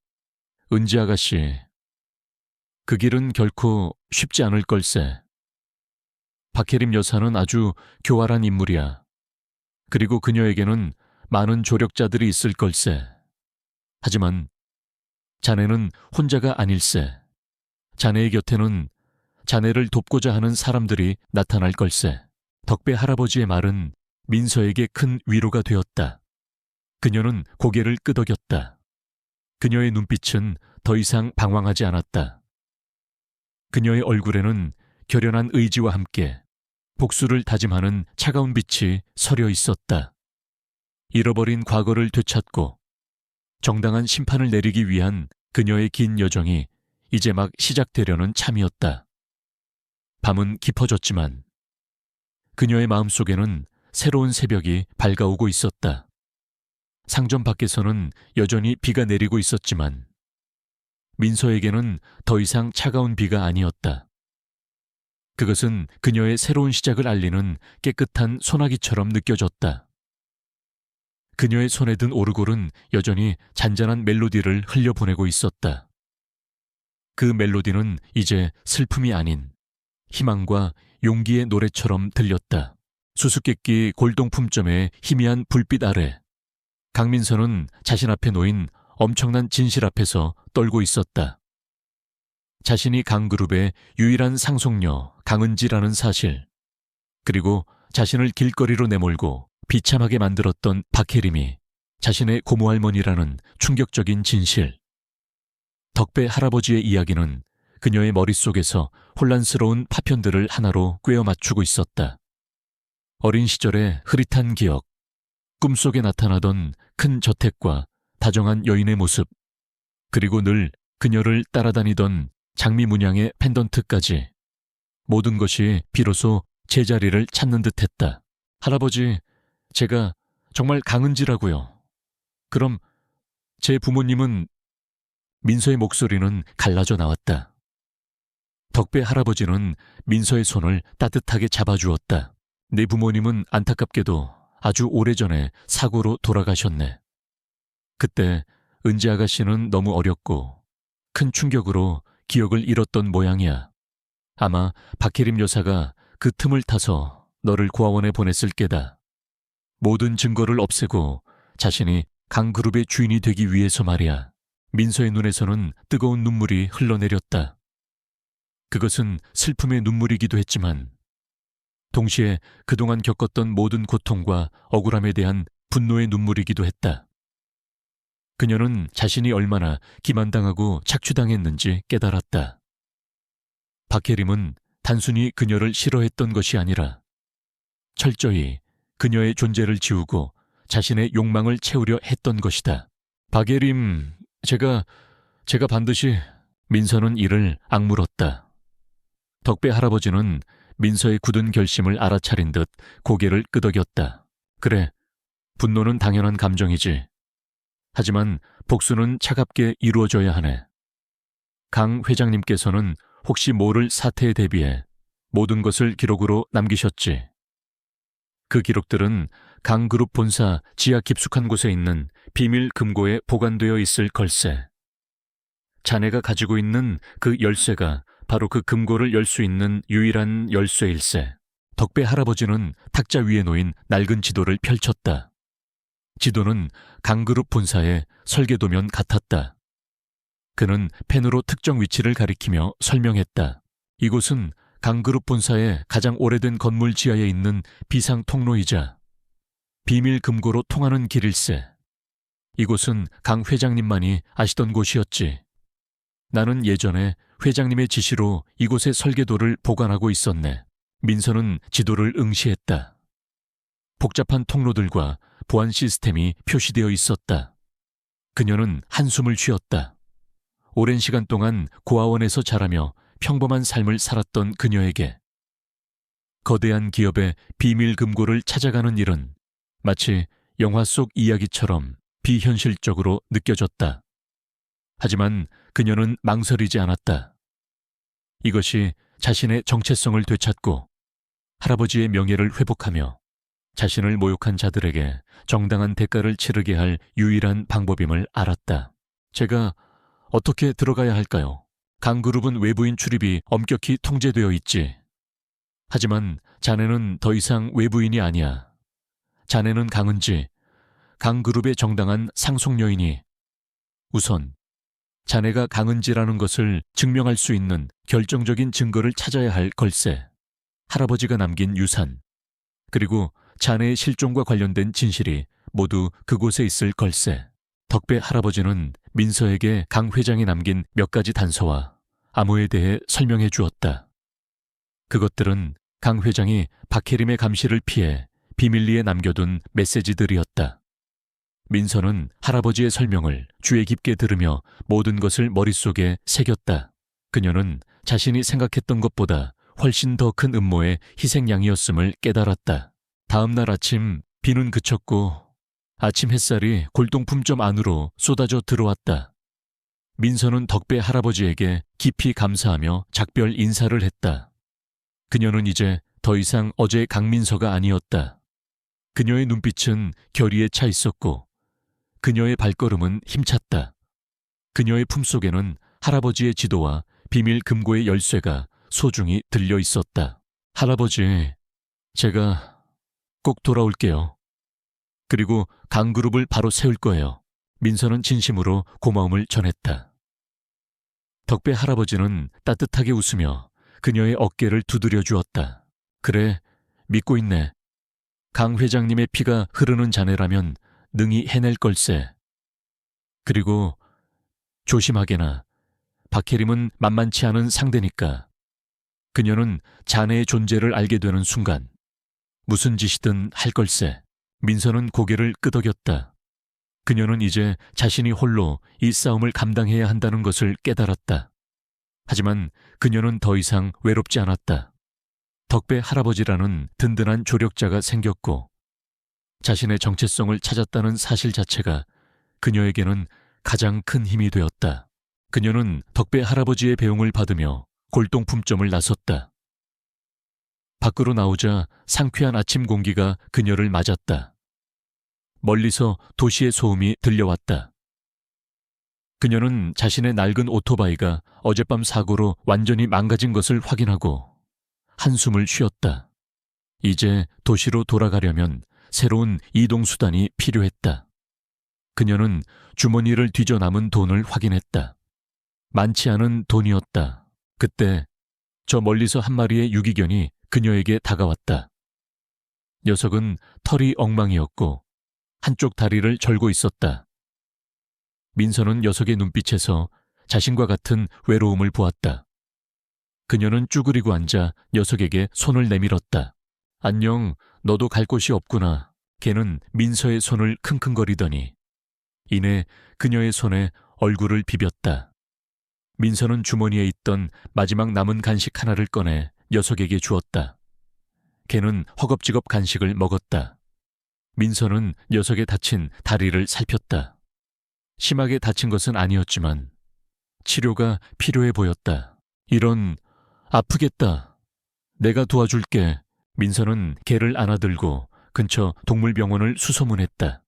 Speaker 1: 은지 아가씨. 그 길은 결코 쉽지 않을 걸세. 박혜림 여사는 아주 교활한 인물이야. 그리고 그녀에게는 많은 조력자들이 있을 걸세. 하지만 자네는 혼자가 아닐세. 자네의 곁에는 자네를 돕고자 하는 사람들이 나타날 걸세. 덕배 할아버지의 말은 민서에게 큰 위로가 되었다. 그녀는 고개를 끄덕였다. 그녀의 눈빛은 더 이상 방황하지 않았다. 그녀의 얼굴에는 결연한 의지와 함께 복수를 다짐하는 차가운 빛이 서려 있었다. 잃어버린 과거를 되찾고 정당한 심판을 내리기 위한 그녀의 긴 여정이 이제 막 시작되려는 참이었다. 밤은 깊어졌지만 그녀의 마음속에는 새로운 새벽이 밝아오고 있었다. 상점 밖에서는 여전히 비가 내리고 있었지만 민서에게는 더 이상 차가운 비가 아니었다. 그것은 그녀의 새로운 시작을 알리는 깨끗한 소나기처럼 느껴졌다. 그녀의 손에 든 오르골은 여전히 잔잔한 멜로디를 흘려보내고 있었다. 그 멜로디는 이제 슬픔이 아닌 희망과 용기의 노래처럼 들렸다. 수수께끼 골동품점의 희미한 불빛 아래 강민서는 자신 앞에 놓인 엄청난 진실 앞에서 떨고 있었다. 자신이 강그룹의 유일한 상속녀 강은지라는 사실, 그리고 자신을 길거리로 내몰고 비참하게 만들었던 박혜림이 자신의 고모할머니라는 충격적인 진실. 덕배 할아버지의 이야기는 그녀의 머릿속에서 혼란스러운 파편들을 하나로 꿰어 맞추고 있었다. 어린 시절의 흐릿한 기억, 꿈속에 나타나던 큰 저택과 다정한 여인의 모습, 그리고 늘 그녀를 따라다니던 장미 문양의 펜던트까지 모든 것이 비로소 제자리를 찾는 듯했다. 할아버지, 제가 정말 강은지라고요. 그럼 제 부모님은... 민서의 목소리는 갈라져 나왔다. 덕배 할아버지는 민서의 손을 따뜻하게 잡아주었다. 네 부모님은 안타깝게도 아주 오래전에 사고로 돌아가셨네. 그때 은지 아가씨는 너무 어렸고 큰 충격으로 기억을 잃었던 모양이야. 아마 박혜림 여사가 그 틈을 타서 너를 고아원에 보냈을 게다. 모든 증거를 없애고 자신이 강그룹의 주인이 되기 위해서 말이야. 민서의 눈에서는 뜨거운 눈물이 흘러내렸다. 그것은 슬픔의 눈물이기도 했지만 동시에 그동안 겪었던 모든 고통과 억울함에 대한 분노의 눈물이기도 했다. 그녀는 자신이 얼마나 기만당하고 착취당했는지 깨달았다. 박혜림은 단순히 그녀를 싫어했던 것이 아니라 철저히 그녀의 존재를 지우고 자신의 욕망을 채우려 했던 것이다. 박혜림, 제가 반드시... 민서는 이를 악물었다. 덕배 할아버지는 민서의 굳은 결심을 알아차린 듯 고개를 끄덕였다. 그래, 분노는 당연한 감정이지. 하지만 복수는 차갑게 이루어져야 하네. 강 회장님께서는 혹시 모를 사태에 대비해 모든 것을 기록으로 남기셨지. 그 기록들은 강그룹 본사 지하 깊숙한 곳에 있는 비밀 금고에 보관되어 있을 걸세. 자네가 가지고 있는 그 열쇠가 바로 그 금고를 열 수 있는 유일한 열쇠일세. 덕배 할아버지는 탁자 위에 놓인 낡은 지도를 펼쳤다. 지도는 강그룹 본사의 설계도면 같았다. 그는 펜으로 특정 위치를 가리키며 설명했다. 이곳은 강그룹 본사의 가장 오래된 건물 지하에 있는 비상 통로이자 비밀 금고로 통하는 길일세. 이곳은 강 회장님만이 아시던 곳이었지. 나는 예전에 회장님의 지시로 이곳의 설계도를 보관하고 있었네. 민서는 지도를 응시했다. 복잡한 통로들과 보안 시스템이 표시되어 있었다. 그녀는 한숨을 쉬었다. 오랜 시간 동안 고아원에서 자라며 평범한 삶을 살았던 그녀에게 거대한 기업의 비밀 금고를 찾아가는 일은 마치 영화 속 이야기처럼 비현실적으로 느껴졌다. 하지만 그녀는 망설이지 않았다. 이것이 자신의 정체성을 되찾고 할아버지의 명예를 회복하며 자신을 모욕한 자들에게 정당한 대가를 치르게 할 유일한 방법임을 알았다. 제가 어떻게 들어가야 할까요? 강그룹은 외부인 출입이 엄격히 통제되어 있지. 하지만 자네는 더 이상 외부인이 아니야. 자네는 강은지, 강그룹의 정당한 상속녀이니 우선 자네가 강은지라는 것을 증명할 수 있는 결정적인 증거를 찾아야 할 걸세. 할아버지가 남긴 유산, 그리고 자네의 실종과 관련된 진실이 모두 그곳에 있을 걸세. 덕배 할아버지는 민서에게 강 회장이 남긴 몇 가지 단서와 암호에 대해 설명해 주었다. 그것들은 강 회장이 박혜림의 감시를 피해 비밀리에 남겨둔 메시지들이었다. 민서는 할아버지의 설명을 주의 깊게 들으며 모든 것을 머릿속에 새겼다. 그녀는 자신이 생각했던 것보다 훨씬 더 큰 음모의 희생양이었음을 깨달았다. 다음 날 아침 비는 그쳤고 아침 햇살이 골동품점 안으로 쏟아져 들어왔다. 민서는 덕배 할아버지에게 깊이 감사하며 작별 인사를 했다. 그녀는 이제 더 이상 어제의 강민서가 아니었다. 그녀의 눈빛은 결의에 차 있었고 그녀의 발걸음은 힘찼다. 그녀의 품속에는 할아버지의 지도와 비밀 금고의 열쇠가 소중히 들려 있었다. 할아버지, 제가 꼭 돌아올게요. 그리고 강그룹을 바로 세울 거예요. 민서는 진심으로 고마움을 전했다. 덕배 할아버지는 따뜻하게 웃으며 그녀의 어깨를 두드려 주었다. 그래, 믿고 있네. 강 회장님의 피가 흐르는 자네라면 능히 해낼 걸세. 그리고 조심하게나 박혜림은 만만치 않은 상대니까. 그녀는 자네의 존재를 알게 되는 순간 무슨 짓이든 할 걸세. 민서는 고개를 끄덕였다. 그녀는 이제 자신이 홀로 이 싸움을 감당해야 한다는 것을 깨달았다. 하지만 그녀는 더 이상 외롭지 않았다. 덕배 할아버지라는 든든한 조력자가 생겼고 자신의 정체성을 찾았다는 사실 자체가 그녀에게는 가장 큰 힘이 되었다. 그녀는 덕배 할아버지의 배웅을 받으며 골동품점을 나섰다. 밖으로 나오자 상쾌한 아침 공기가 그녀를 맞았다. 멀리서 도시의 소음이 들려왔다. 그녀는 자신의 낡은 오토바이가 어젯밤 사고로 완전히 망가진 것을 확인하고 한숨을 쉬었다. 이제 도시로 돌아가려면 새로운 이동수단이 필요했다. 그녀는 주머니를 뒤져 남은 돈을 확인했다. 많지 않은 돈이었다. 그때 저 멀리서 한 마리의 유기견이 그녀에게 다가왔다. 녀석은 털이 엉망이었고 한쪽 다리를 절고 있었다. 민서는 녀석의 눈빛에서 자신과 같은 외로움을 보았다. 그녀는 쭈그리고 앉아 녀석에게 손을 내밀었다. 안녕, 너도 갈 곳이 없구나. 걔는 민서의 손을 킁킁거리더니 이내 그녀의 손에 얼굴을 비볐다. 민서는 주머니에 있던 마지막 남은 간식 하나를 꺼내 녀석에게 주었다. 걔는 허겁지겁 간식을 먹었다. 민서는 녀석의 다친 다리를 살폈다. 심하게 다친 것은 아니었지만 치료가 필요해 보였다. 이런, 아프겠다. 내가 도와줄게. 민서는 개를 안아들고 근처 동물병원을 수소문했다.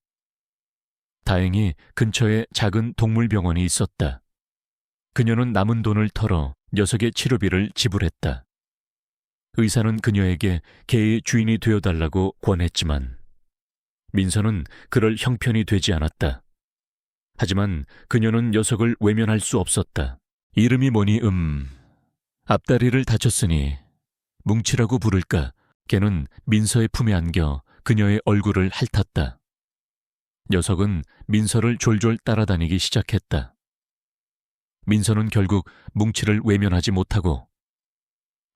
Speaker 1: 다행히 근처에 작은 동물병원이 있었다. 그녀는 남은 돈을 털어 녀석의 치료비를 지불했다. 의사는 그녀에게 개의 주인이 되어달라고 권했지만 민서는 그럴 형편이 되지 않았다. 하지만 그녀는 녀석을 외면할 수 없었다. 이름이 뭐니? 앞다리를 다쳤으니 뭉치라고 부를까? 걔는 민서의 품에 안겨 그녀의 얼굴을 핥았다. 녀석은 민서를 졸졸 따라다니기 시작했다. 민서는 결국 뭉치를 외면하지 못하고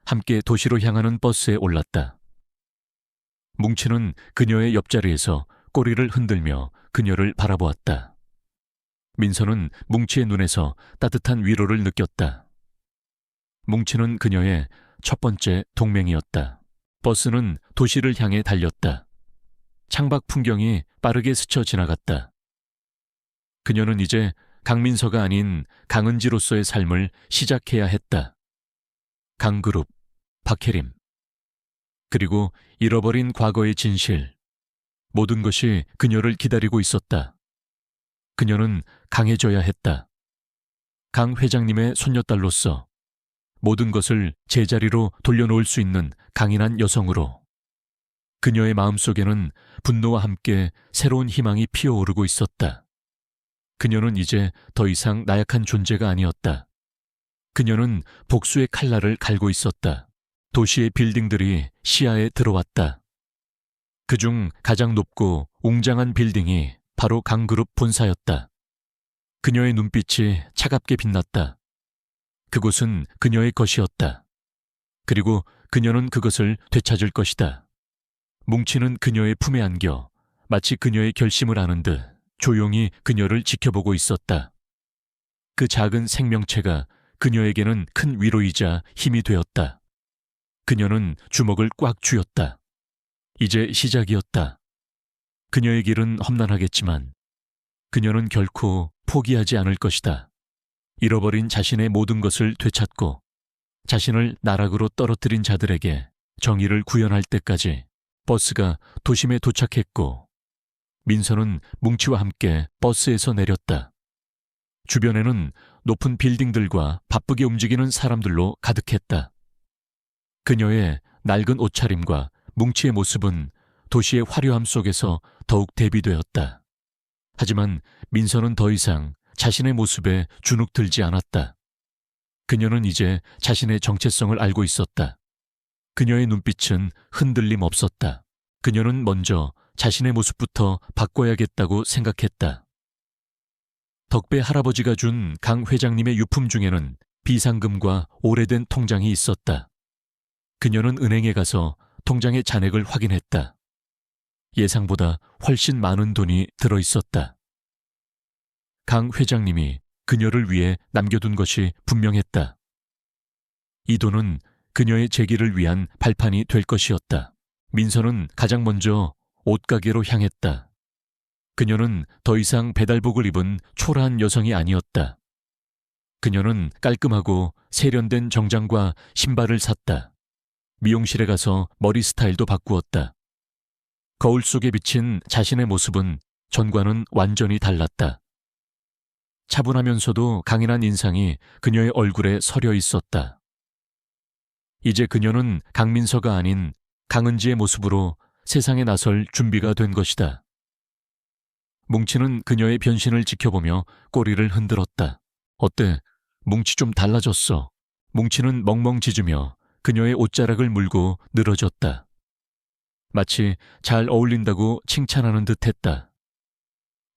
Speaker 1: 함께 도시로 향하는 버스에 올랐다. 뭉치는 그녀의 옆자리에서 꼬리를 흔들며 그녀를 바라보았다. 민서는 뭉치의 눈에서 따뜻한 위로를 느꼈다. 뭉치는 그녀의 첫 번째 동맹이었다. 버스는 도시를 향해 달렸다. 창밖 풍경이 빠르게 스쳐 지나갔다. 그녀는 이제 강민서가 아닌 강은지로서의 삶을 시작해야 했다. 강그룹, 박혜림, 그리고 잃어버린 과거의 진실, 모든 것이 그녀를 기다리고 있었다. 그녀는 강해져야 했다. 강 회장님의 손녀딸로서 모든 것을 제자리로 돌려놓을 수 있는 강인한 여성으로. 그녀의 마음속에는 분노와 함께 새로운 희망이 피어오르고 있었다. 그녀는 이제 더 이상 나약한 존재가 아니었다. 그녀는 복수의 칼날을 갈고 있었다. 도시의 빌딩들이 시야에 들어왔다. 그중 가장 높고 웅장한 빌딩이 바로 강그룹 본사였다. 그녀의 눈빛이 차갑게 빛났다. 그곳은 그녀의 것이었다. 그리고 그녀는 그것을 되찾을 것이다. 뭉치는 그녀의 품에 안겨 마치 그녀의 결심을 아는 듯 조용히 그녀를 지켜보고 있었다. 그 작은 생명체가 그녀에게는 큰 위로이자 힘이 되었다. 그녀는 주먹을 꽉 쥐었다. 이제 시작이었다. 그녀의 길은 험난하겠지만 그녀는 결코 포기하지 않을 것이다. 잃어버린 자신의 모든 것을 되찾고 자신을 나락으로 떨어뜨린 자들에게 정의를 구현할 때까지. 버스가 도심에 도착했고 민서는 뭉치와 함께 버스에서 내렸다. 주변에는 높은 빌딩들과 바쁘게 움직이는 사람들로 가득했다. 그녀의 낡은 옷차림과 뭉치의 모습은 도시의 화려함 속에서 더욱 대비되었다. 하지만 민서는 더 이상 자신의 모습에 주눅들지 않았다. 그녀는 이제 자신의 정체성을 알고 있었다. 그녀의 눈빛은 흔들림 없었다. 그녀는 먼저 자신의 모습부터 바꿔야겠다고 생각했다. 덕배 할아버지가 준 강 회장님의 유품 중에는 비상금과 오래된 통장이 있었다. 그녀는 은행에 가서 통장의 잔액을 확인했다. 예상보다 훨씬 많은 돈이 들어 있었다. 강 회장님이 그녀를 위해 남겨둔 것이 분명했다. 이 돈은 그녀의 재기를 위한 발판이 될 것이었다. 민서는 가장 먼저 옷가게로 향했다. 그녀는 더 이상 배달복을 입은 초라한 여성이 아니었다. 그녀는 깔끔하고 세련된 정장과 신발을 샀다. 미용실에 가서 머리 스타일도 바꾸었다. 거울 속에 비친 자신의 모습은 전과는 완전히 달랐다. 차분하면서도 강인한 인상이 그녀의 얼굴에 서려 있었다. 이제 그녀는 강민서가 아닌 강은지의 모습으로 세상에 나설 준비가 된 것이다. 뭉치는 그녀의 변신을 지켜보며 꼬리를 흔들었다. 어때? 뭉치 좀 달라졌어. 뭉치는 멍멍 짖으며 그녀의 옷자락을 물고 늘어졌다. 마치 잘 어울린다고 칭찬하는 듯 했다.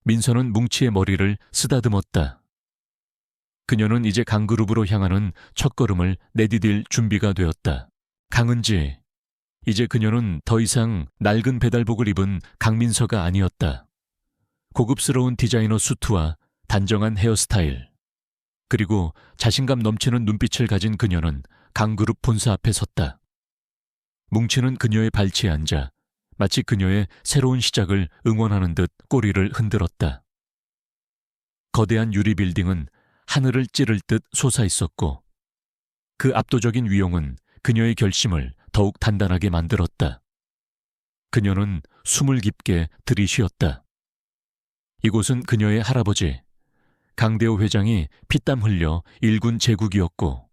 Speaker 1: 민서는 뭉치의 머리를 쓰다듬었다. 그녀는 이제 강그룹으로 향하는 첫걸음을 내디딜 준비가 되었다. 강은지. 이제 그녀는 더 이상 낡은 배달복을 입은 강민서가 아니었다. 고급스러운 디자이너 수트와 단정한 헤어스타일. 그리고 자신감 넘치는 눈빛을 가진 그녀는 강그룹 본사 앞에 섰다. 뭉치는 그녀의 발치에 앉아 마치 그녀의 새로운 시작을 응원하는 듯 꼬리를 흔들었다. 거대한 유리 빌딩은 하늘을 찌를 듯 솟아 있었고 그 압도적인 위용은 그녀의 결심을 더욱 단단하게 만들었다. 그녀는 숨을 깊게 들이쉬었다. 이곳은 그녀의 할아버지 강대호 회장이 피땀 흘려 일군 제국이었고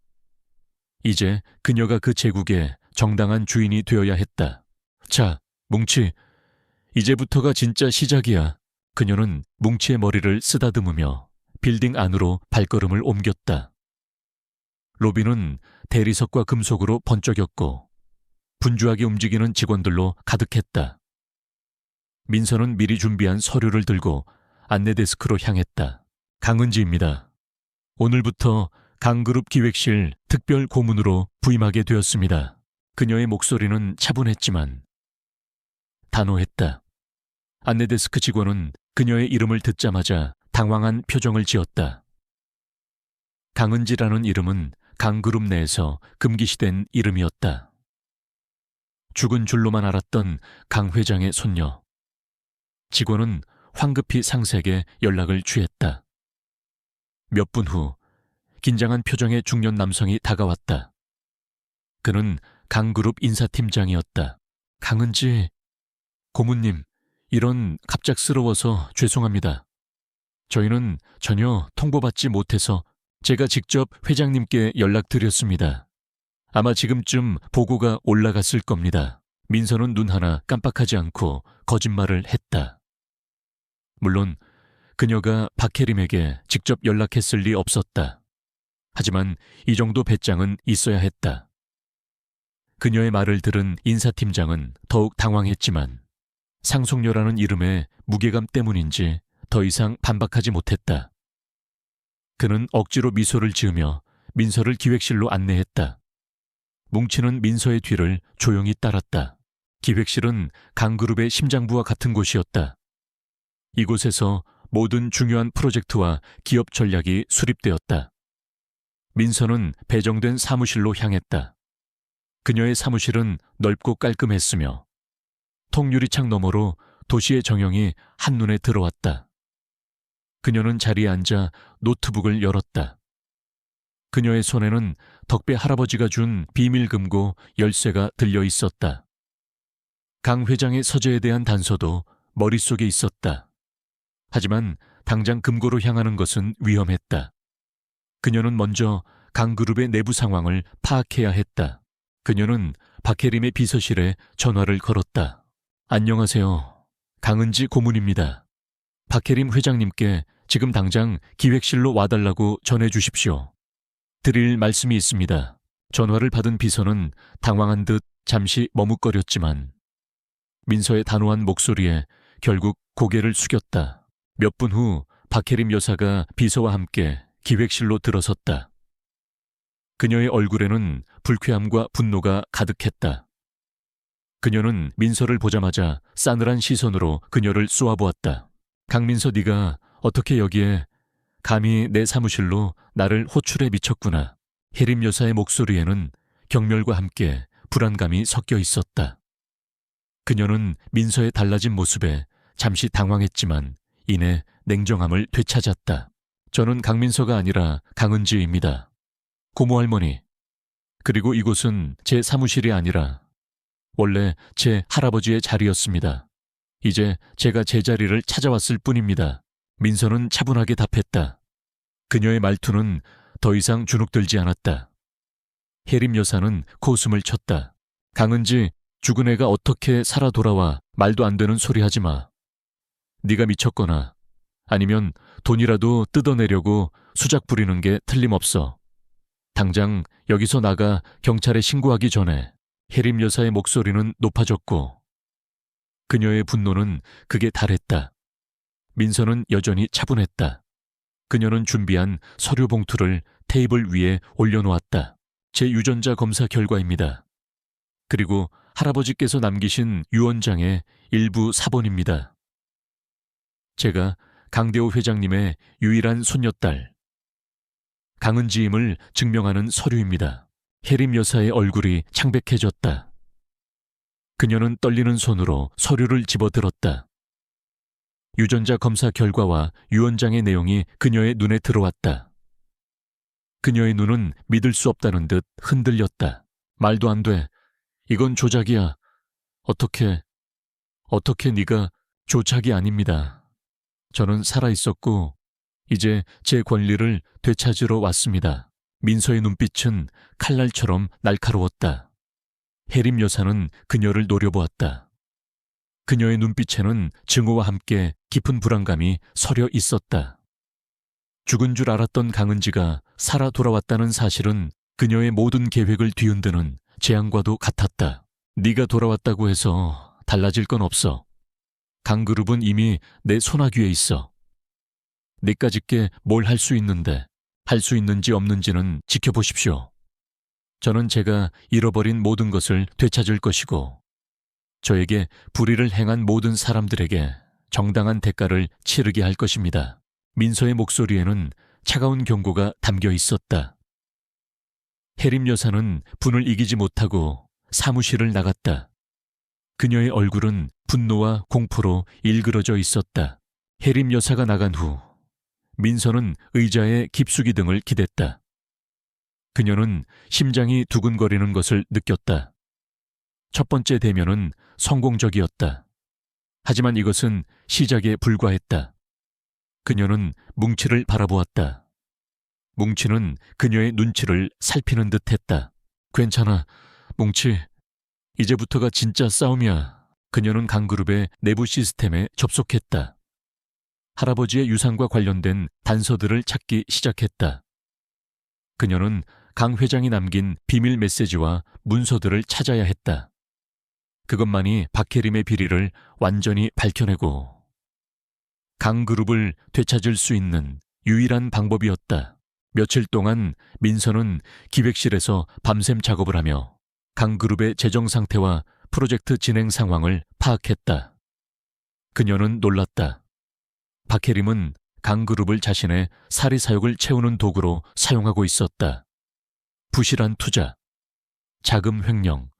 Speaker 1: 이제 그녀가 그 제국의 정당한 주인이 되어야 했다. 자, 뭉치, 이제부터가 진짜 시작이야. 그녀는 뭉치의 머리를 쓰다듬으며 빌딩 안으로 발걸음을 옮겼다. 로비는 대리석과 금속으로 번쩍였고 분주하게 움직이는 직원들로 가득했다. 민서는 미리 준비한 서류를 들고 안내 데스크로 향했다. 강은지입니다. 오늘부터 강그룹 기획실 특별 고문으로 부임하게 되었습니다. 그녀의 목소리는 차분했지만 단호했다. 안내 데스크 직원은 그녀의 이름을 듣자마자 당황한 표정을 지었다. 강은지라는 이름은 강그룹 내에서 금기시된 이름이었다. 죽은 줄로만 알았던 강 회장의 손녀. 직원은 황급히 상세에게 연락을 취했다. 몇 분 후 긴장한 표정의 중년 남성이 다가왔다. 그는 강그룹 인사팀장이었다. 강은지, 고문님, 이런 갑작스러워서 죄송합니다. 저희는 전혀 통보받지 못해서 제가 직접 회장님께 연락드렸습니다. 아마 지금쯤 보고가 올라갔을 겁니다. 민서는 눈 하나 깜빡하지 않고 거짓말을 했다. 물론 그녀가 박혜림에게 직접 연락했을 리 없었다. 하지만 이 정도 배짱은 있어야 했다. 그녀의 말을 들은 인사팀장은 더욱 당황했지만 상속녀라는 이름의 무게감 때문인지 더 이상 반박하지 못했다. 그는 억지로 미소를 지으며 민서를 기획실로 안내했다. 뭉치는 민서의 뒤를 조용히 따랐다. 기획실은 강그룹의 심장부와 같은 곳이었다. 이곳에서 모든 중요한 프로젝트와 기업 전략이 수립되었다. 민서는 배정된 사무실로 향했다. 그녀의 사무실은 넓고 깔끔했으며 통유리창 너머로 도시의 정형이 한눈에 들어왔다. 그녀는 자리에 앉아 노트북을 열었다. 그녀의 손에는 덕배 할아버지가 준 비밀금고 열쇠가 들려 있었다. 강 회장의 서재에 대한 단서도 머릿속에 있었다. 하지만 당장 금고로 향하는 것은 위험했다. 그녀는 먼저 강그룹의 내부 상황을 파악해야 했다. 그녀는 박혜림의 비서실에 전화를 걸었다. 안녕하세요. 강은지 고문입니다. 박혜림 회장님께 지금 당장 기획실로 와달라고 전해주십시오. 드릴 말씀이 있습니다. 전화를 받은 비서는 당황한 듯 잠시 머뭇거렸지만 민서의 단호한 목소리에 결국 고개를 숙였다. 몇 분 후 박혜림 여사가 비서와 함께 기획실로 들어섰다. 그녀의 얼굴에는 불쾌함과 분노가 가득했다. 그녀는 민서를 보자마자 싸늘한 시선으로 그녀를 쏘아보았다. 강민서, 네가 어떻게 여기에 감히 내 사무실로 나를 호출해 미쳤구나. 혜림 여사의 목소리에는 경멸과 함께 불안감이 섞여 있었다. 그녀는 민서의 달라진 모습에 잠시 당황했지만 이내 냉정함을 되찾았다. 저는 강민서가 아니라 강은지입니다. 고모 할머니. 그리고 이곳은 제 사무실이 아니라 원래 제 할아버지의 자리였습니다. 이제 제가 제 자리를 찾아왔을 뿐입니다. 민서는 차분하게 답했다. 그녀의 말투는 더 이상 주눅들지 않았다. 혜림 여사는 코웃음을 쳤다. 강은지, 죽은 애가 어떻게 살아 돌아와. 말도 안 되는 소리 하지 마. 네가 미쳤거나 아니면 돈이라도 뜯어내려고 수작 부리는 게 틀림없어. 당장 여기서 나가 경찰에 신고하기 전에. 혜림 여사의 목소리는 높아졌고 그녀의 분노는 극에 달했다. 민서는 여전히 차분했다. 그녀는 준비한 서류 봉투를 테이블 위에 올려놓았다. 제 유전자 검사 결과입니다. 그리고 할아버지께서 남기신 유언장의 일부 사본입니다. 제가 강대호 회장님의 유일한 손녀딸. 강은지임을 증명하는 서류입니다. 혜림 여사의 얼굴이 창백해졌다. 그녀는 떨리는 손으로 서류를 집어들었다. 유전자 검사 결과와 유언장의 내용이 그녀의 눈에 들어왔다. 그녀의 눈은 믿을 수 없다는 듯 흔들렸다. 말도 안 돼. 이건 조작이야. 어떻게 네가 조작이 아닙니다. 저는 살아있었고 이제 제 권리를 되찾으러 왔습니다. 민서의 눈빛은 칼날처럼 날카로웠다. 혜림 여사는 그녀를 노려보았다. 그녀의 눈빛에는 증오와 함께 깊은 불안감이 서려 있었다. 죽은 줄 알았던 강은지가 살아 돌아왔다는 사실은 그녀의 모든 계획을 뒤흔드는 재앙과도 같았다. 네가 돌아왔다고 해서 달라질 건 없어. 강그룹은 이미 내 손아귀에 있어. 내까짓게 뭘 할 수 있는데 할 수 있는지 없는지는 지켜보십시오. 저는 제가 잃어버린 모든 것을 되찾을 것이고 저에게 불의를 행한 모든 사람들에게 정당한 대가를 치르게 할 것입니다. 민서의 목소리에는 차가운 경고가 담겨 있었다. 혜림 여사는 분을 이기지 못하고 사무실을 나갔다. 그녀의 얼굴은 분노와 공포로 일그러져 있었다. 혜림 여사가 나간 후 민서는 의자에 깊숙이 등을 기댔다. 그녀는 심장이 두근거리는 것을 느꼈다. 첫 번째 대면은 성공적이었다. 하지만 이것은 시작에 불과했다. 그녀는 뭉치를 바라보았다. 뭉치는 그녀의 눈치를 살피는 듯했다. 괜찮아, 뭉치. 이제부터가 진짜 싸움이야. 그녀는 강그룹의 내부 시스템에 접속했다. 할아버지의 유산과 관련된 단서들을 찾기 시작했다. 그녀는 강 회장이 남긴 비밀 메시지와 문서들을 찾아야 했다. 그것만이 박혜림의 비리를 완전히 밝혀내고 강그룹을 되찾을 수 있는 유일한 방법이었다. 며칠 동안 민서는 기획실에서 밤샘 작업을 하며 강그룹의 재정 상태와 프로젝트 진행 상황을 파악했다. 그녀는 놀랐다. 박혜림은 강그룹을 자신의 사리 사욕을 채우는 도구로 사용하고 있었다. 부실한 투자, 자금 횡령,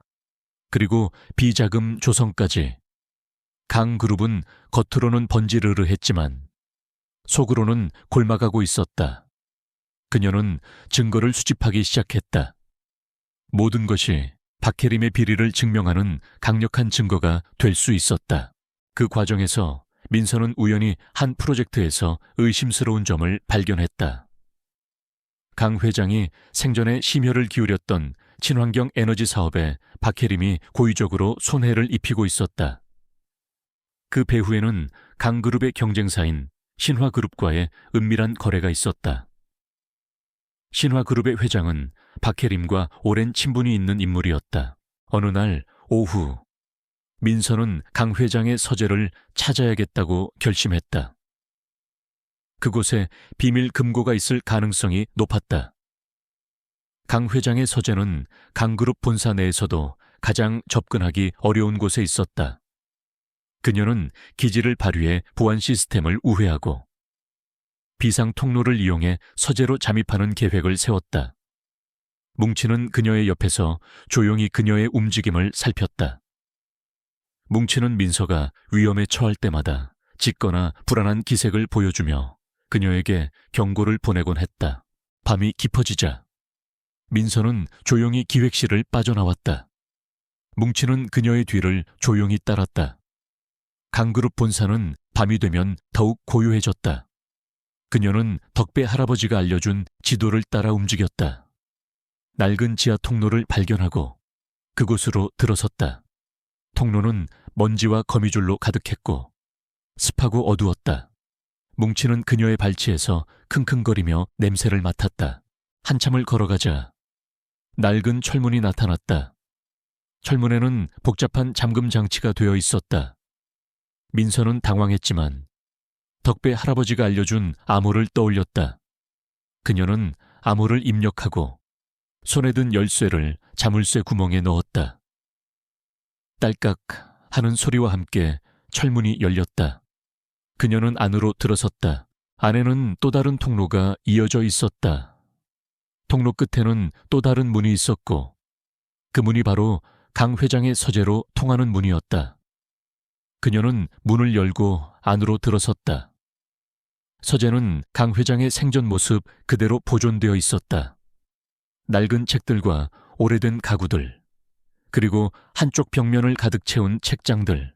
Speaker 1: 그리고 비자금 조성까지. 강그룹은 겉으로는 번지르르했지만 속으로는 골마가고 있었다. 그녀는 증거를 수집하기 시작했다. 모든 것이 박혜림의 비리를 증명하는 강력한 증거가 될 수 있었다. 그 과정에서 민서는 우연히 한 프로젝트에서 의심스러운 점을 발견했다. 강 회장이 생전에 심혈을 기울였던 친환경 에너지 사업에 박혜림이 고의적으로 손해를 입히고 있었다. 그 배후에는 강그룹의 경쟁사인 신화그룹과의 은밀한 거래가 있었다. 신화그룹의 회장은 박혜림과 오랜 친분이 있는 인물이었다. 어느 날 오후, 민서는 강 회장의 서재를 찾아야겠다고 결심했다. 그곳에 비밀 금고가 있을 가능성이 높았다. 강 회장의 서재는 강그룹 본사 내에서도 가장 접근하기 어려운 곳에 있었다. 그녀는 기지를 발휘해 보안 시스템을 우회하고 비상 통로를 이용해 서재로 잠입하는 계획을 세웠다. 뭉치는 그녀의 옆에서 조용히 그녀의 움직임을 살폈다. 뭉치는 민서가 위험에 처할 때마다 짖거나 불안한 기색을 보여주며 그녀에게 경고를 보내곤 했다. 밤이 깊어지자 민서는 조용히 기획실을 빠져나왔다. 뭉치는 그녀의 뒤를 조용히 따랐다. 강그룹 본사는 밤이 되면 더욱 고요해졌다. 그녀는 덕배 할아버지가 알려준 지도를 따라 움직였다. 낡은 지하 통로를 발견하고 그곳으로 들어섰다. 통로는 먼지와 거미줄로 가득했고 습하고 어두웠다. 뭉치는 그녀의 발치에서 킁킁거리며 냄새를 맡았다. 한참을 걸어가자 낡은 철문이 나타났다. 철문에는 복잡한 잠금 장치가 되어 있었다. 민서는 당황했지만 덕배 할아버지가 알려준 암호를 떠올렸다. 그녀는 암호를 입력하고 손에 든 열쇠를 자물쇠 구멍에 넣었다. 딸깍 하는 소리와 함께 철문이 열렸다. 그녀는 안으로 들어섰다. 안에는 또 다른 통로가 이어져 있었다. 통로 끝에는 또 다른 문이 있었고 그 문이 바로 강 회장의 서재로 통하는 문이었다. 그녀는 문을 열고 안으로 들어섰다. 서재는 강 회장의 생전 모습 그대로 보존되어 있었다. 낡은 책들과 오래된 가구들, 그리고 한쪽 벽면을 가득 채운 책장들.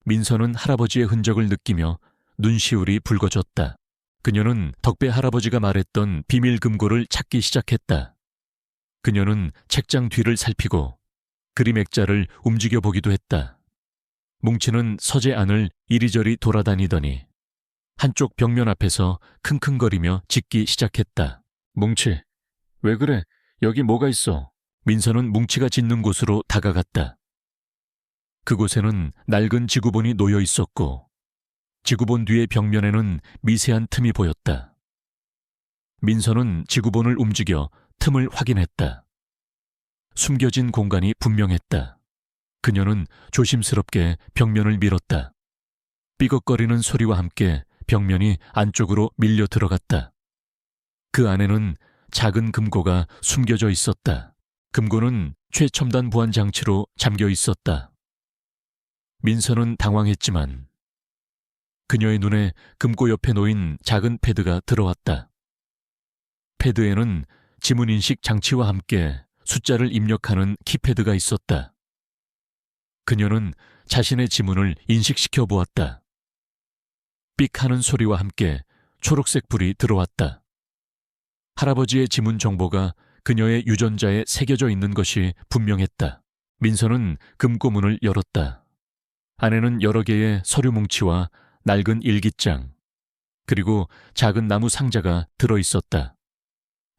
Speaker 1: 민서는 할아버지의 흔적을 느끼며 눈시울이 붉어졌다. 그녀는 덕배 할아버지가 말했던 비밀 금고를 찾기 시작했다. 그녀는 책장 뒤를 살피고 그림 액자를 움직여 보기도 했다. 뭉치는 서재 안을 이리저리 돌아다니더니 한쪽 벽면 앞에서 킁킁거리며 짖기 시작했다. 뭉치, 왜 그래? 여기 뭐가 있어? 민서는 뭉치가 짖는 곳으로 다가갔다. 그곳에는 낡은 지구본이 놓여 있었고 지구본 뒤의 벽면에는 미세한 틈이 보였다. 민서는 지구본을 움직여 틈을 확인했다. 숨겨진 공간이 분명했다. 그녀는 조심스럽게 벽면을 밀었다. 삐걱거리는 소리와 함께 벽면이 안쪽으로 밀려 들어갔다. 그 안에는 작은 금고가 숨겨져 있었다. 금고는 최첨단 보안 장치로 잠겨 있었다. 민서는 당황했지만 그녀의 눈에 금고 옆에 놓인 작은 패드가 들어왔다. 패드에는 지문인식 장치와 함께 숫자를 입력하는 키패드가 있었다. 그녀는 자신의 지문을 인식시켜 보았다. 삑 하는 소리와 함께 초록색 불이 들어왔다. 할아버지의 지문 정보가 그녀의 유전자에 새겨져 있는 것이 분명했다. 민서는 금고문을 열었다. 안에는 여러 개의 서류 뭉치와 낡은 일기장, 그리고 작은 나무 상자가 들어있었다.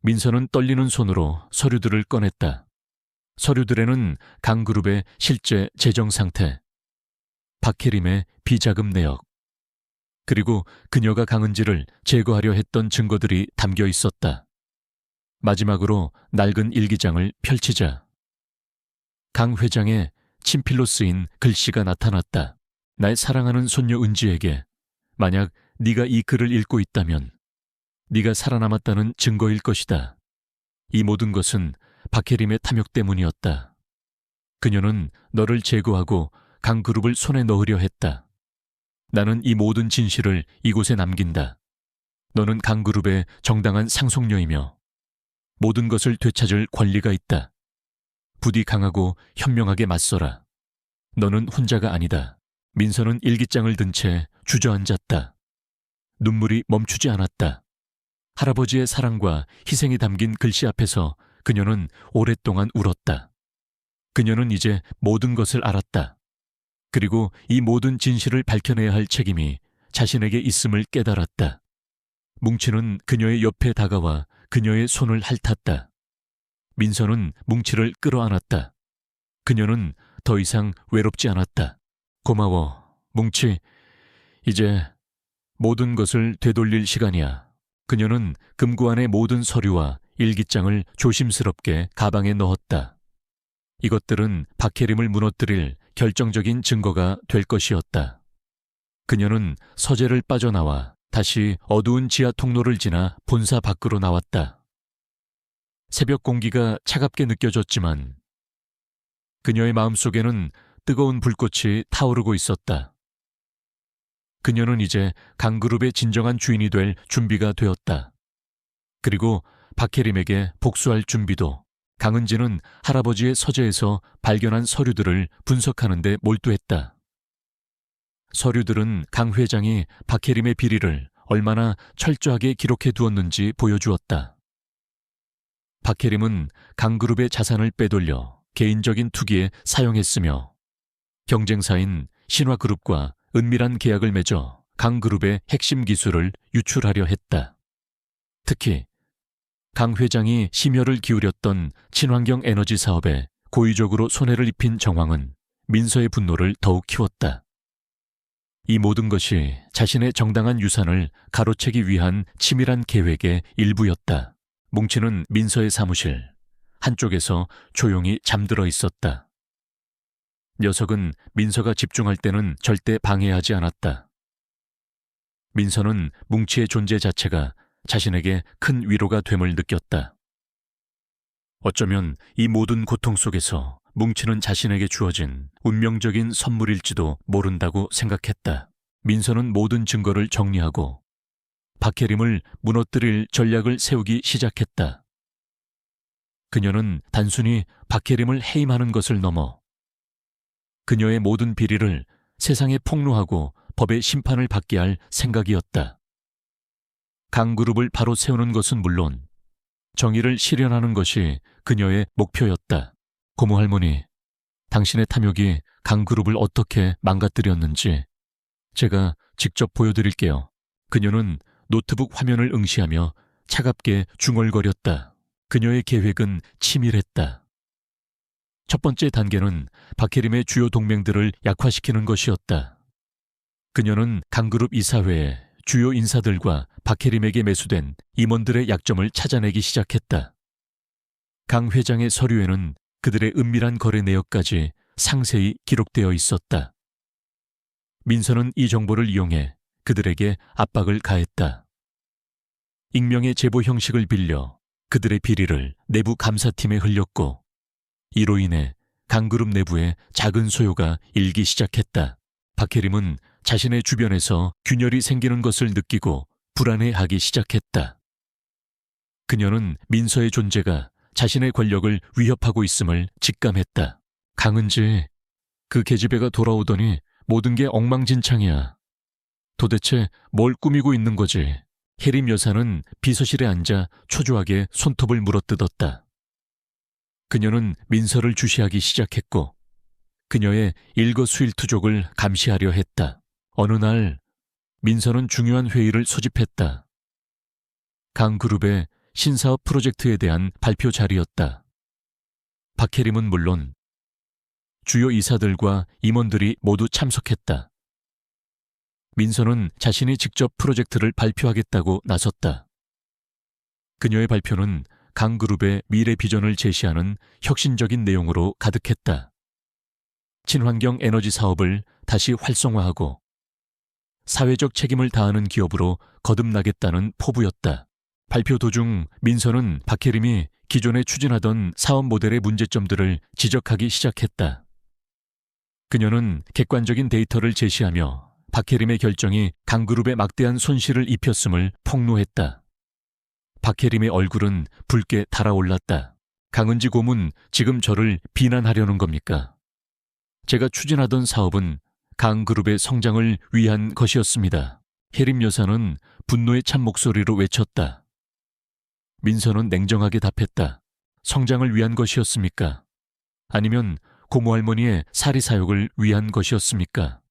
Speaker 1: 민서는 떨리는 손으로 서류들을 꺼냈다. 서류들에는 강그룹의 실제 재정 상태, 박혜림의 비자금 내역, 그리고 그녀가 강은지를 제거하려 했던 증거들이 담겨 있었다. 마지막으로 낡은 일기장을 펼치자 강 회장의 친필로 쓰인 글씨가 나타났다. 날 사랑하는 손녀 은지에게 만약 네가 이 글을 읽고 있다면 네가 살아남았다는 증거일 것이다. 이 모든 것은 박혜림의 탐욕 때문이었다. 그녀는 너를 제거하고 강그룹을 손에 넣으려 했다. 나는 이 모든 진실을 이곳에 남긴다. 너는 강그룹의 정당한 상속녀이며 모든 것을 되찾을 권리가 있다. 부디 강하고 현명하게 맞서라. 너는 혼자가 아니다. 민서는 일기장을 든 채 주저앉았다. 눈물이 멈추지 않았다. 할아버지의 사랑과 희생이 담긴 글씨 앞에서 그녀는 오랫동안 울었다. 그녀는 이제 모든 것을 알았다. 그리고 이 모든 진실을 밝혀내야 할 책임이 자신에게 있음을 깨달았다. 뭉치는 그녀의 옆에 다가와 그녀의 손을 핥았다. 민서는 뭉치를 끌어안았다. 그녀는 더 이상 외롭지 않았다. 고마워, 뭉치. 이제 모든 것을 되돌릴 시간이야. 그녀는 금고 안의 모든 서류와 일기장을 조심스럽게 가방에 넣었다. 이것들은 박혜림을 무너뜨릴 결정적인 증거가 될 것이었다. 그녀는 서재를 빠져나와 다시 어두운 지하 통로를 지나 본사 밖으로 나왔다. 새벽 공기가 차갑게 느껴졌지만 그녀의 마음속에는 뜨거운 불꽃이 타오르고 있었다. 그녀는 이제 강그룹의 진정한 주인이 될 준비가 되었다. 그리고 박혜림에게 복수할 준비도. 강은지는 할아버지의 서재에서 발견한 서류들을 분석하는 데 몰두했다. 서류들은 강 회장이 박혜림의 비리를 얼마나 철저하게 기록해 두었는지 보여주었다. 박혜림은 강그룹의 자산을 빼돌려 개인적인 투기에 사용했으며 경쟁사인 신화그룹과 은밀한 계약을 맺어 강그룹의 핵심 기술을 유출하려 했다. 특히 강 회장이 심혈을 기울였던 친환경 에너지 사업에 고의적으로 손해를 입힌 정황은 민서의 분노를 더욱 키웠다. 이 모든 것이 자신의 정당한 유산을 가로채기 위한 치밀한 계획의 일부였다. 뭉치는 민서의 사무실 한쪽에서 조용히 잠들어 있었다. 녀석은 민서가 집중할 때는 절대 방해하지 않았다. 민서는 뭉치의 존재 자체가 자신에게 큰 위로가 됨을 느꼈다. 어쩌면 이 모든 고통 속에서 뭉치는 자신에게 주어진 운명적인 선물일지도 모른다고 생각했다. 민서는 모든 증거를 정리하고 박혜림을 무너뜨릴 전략을 세우기 시작했다. 그녀는 단순히 박혜림을 해임하는 것을 넘어 그녀의 모든 비리를 세상에 폭로하고 법의 심판을 받게 할 생각이었다. 강그룹을 바로 세우는 것은 물론 정의를 실현하는 것이 그녀의 목표였다. 고모 할머니, 당신의 탐욕이 강그룹을 어떻게 망가뜨렸는지 제가 직접 보여드릴게요. 그녀는 노트북 화면을 응시하며 차갑게 중얼거렸다. 그녀의 계획은 치밀했다. 첫 번째 단계는 박혜림의 주요 동맹들을 약화시키는 것이었다. 그녀는 강그룹 이사회에 주요 인사들과 박혜림에게 매수된 임원들의 약점을 찾아내기 시작했다. 강 회장의 서류에는 그들의 은밀한 거래 내역까지 상세히 기록되어 있었다. 민서는 이 정보를 이용해 그들에게 압박을 가했다. 익명의 제보 형식을 빌려 그들의 비리를 내부 감사팀에 흘렸고 이로 인해 강그룹 내부에 작은 소요가 일기 시작했다. 박혜림은 자신의 주변에서 균열이 생기는 것을 느끼고 불안해하기 시작했다. 그녀는 민서의 존재가 자신의 권력을 위협하고 있음을 직감했다. 강은지, 그 계집애가 돌아오더니 모든 게 엉망진창이야. 도대체 뭘 꾸미고 있는 거지? 혜림 여사는 비서실에 앉아 초조하게 손톱을 물어뜯었다. 그녀는 민서를 주시하기 시작했고 그녀의 일거수일투족을 감시하려 했다. 어느 날 민서는 중요한 회의를 소집했다. 강그룹의 신사업 프로젝트에 대한 발표 자리였다. 박혜림은 물론 주요 이사들과 임원들이 모두 참석했다. 민서는 자신이 직접 프로젝트를 발표하겠다고 나섰다. 그녀의 발표는 강그룹의 미래 비전을 제시하는 혁신적인 내용으로 가득했다. 친환경 에너지 사업을 다시 활성화하고 사회적 책임을 다하는 기업으로 거듭나겠다는 포부였다. 발표 도중 민서는 박혜림이 기존에 추진하던 사업 모델의 문제점들을 지적하기 시작했다. 그녀는 객관적인 데이터를 제시하며 박혜림의 결정이 강그룹에 막대한 손실을 입혔음을 폭로했다. 박혜림의 얼굴은 붉게 달아올랐다. 강은지 고문, 지금 저를 비난하려는 겁니까? 제가 추진하던 사업은 강그룹의 성장을 위한 것이었습니다. 혜림 여사는 분노의 찬 목소리로 외쳤다. 민서는 냉정하게 답했다. 성장을 위한 것이었습니까? 아니면 고모 할머니의 사리사욕을 위한 것이었습니까?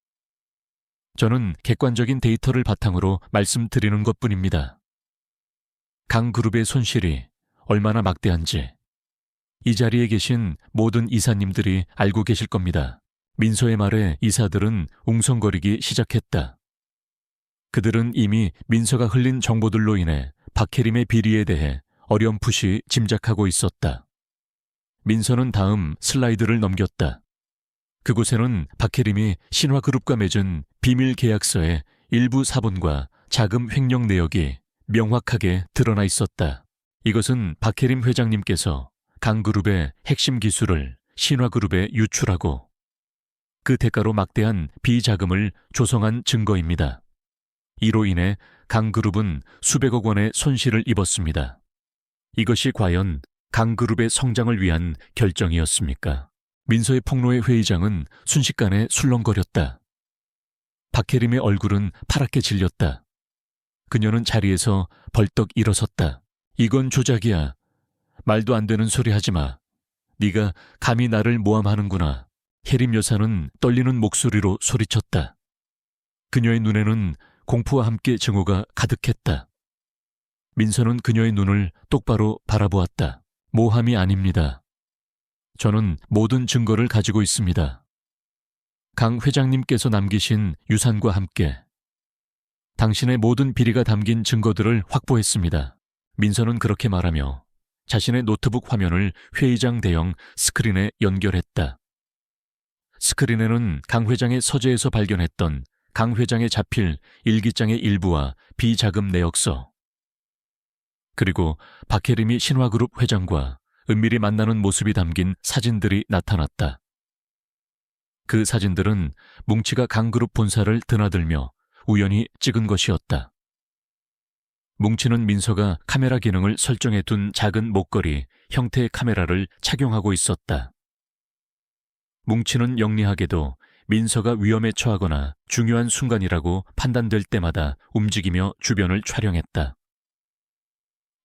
Speaker 1: 저는 객관적인 데이터를 바탕으로 말씀드리는 것뿐입니다. 강그룹의 손실이 얼마나 막대한지 이 자리에 계신 모든 이사님들이 알고 계실 겁니다. 민서의 말에 이사들은 웅성거리기 시작했다. 그들은 이미 민서가 흘린 정보들로 인해 박혜림의 비리에 대해 어렴풋이 짐작하고 있었다. 민서는 다음 슬라이드를 넘겼다. 그곳에는 박혜림이 신화그룹과 맺은 비밀 계약서의 일부 사본과 자금 횡령 내역이 명확하게 드러나 있었다. 이것은 박혜림 회장님께서 강그룹의 핵심 기술을 신화그룹에 유출하고 그 대가로 막대한 비자금을 조성한 증거입니다. 이로 인해 강그룹은 수백억 원의 손실을 입었습니다. 이것이 과연 강그룹의 성장을 위한 결정이었습니까? 민서의 폭로의 회의장은 순식간에 술렁거렸다. 박혜림의 얼굴은 파랗게 질렸다. 그녀는 자리에서 벌떡 일어섰다. 이건 조작이야. 말도 안 되는 소리 하지 마. 네가 감히 나를 모함하는구나. 혜림 여사는 떨리는 목소리로 소리쳤다. 그녀의 눈에는 공포와 함께 증오가 가득했다. 민서는 그녀의 눈을 똑바로 바라보았다. 모함이 아닙니다. 저는 모든 증거를 가지고 있습니다. 강 회장님께서 남기신 유산과 함께 당신의 모든 비리가 담긴 증거들을 확보했습니다. 민서는 그렇게 말하며 자신의 노트북 화면을 회의장 대형 스크린에 연결했다. 스크린에는 강 회장의 서재에서 발견했던 강 회장의 자필 일기장의 일부와 비자금 내역서, 그리고 박혜림이 신화그룹 회장과 은밀히 만나는 모습이 담긴 사진들이 나타났다. 그 사진들은 뭉치가 강그룹 본사를 드나들며 우연히 찍은 것이었다. 뭉치는 민서가 카메라 기능을 설정해 둔 작은 목걸이 형태의 카메라를 착용하고 있었다. 뭉치는 영리하게도 민서가 위험에 처하거나 중요한 순간이라고 판단될 때마다 움직이며 주변을 촬영했다.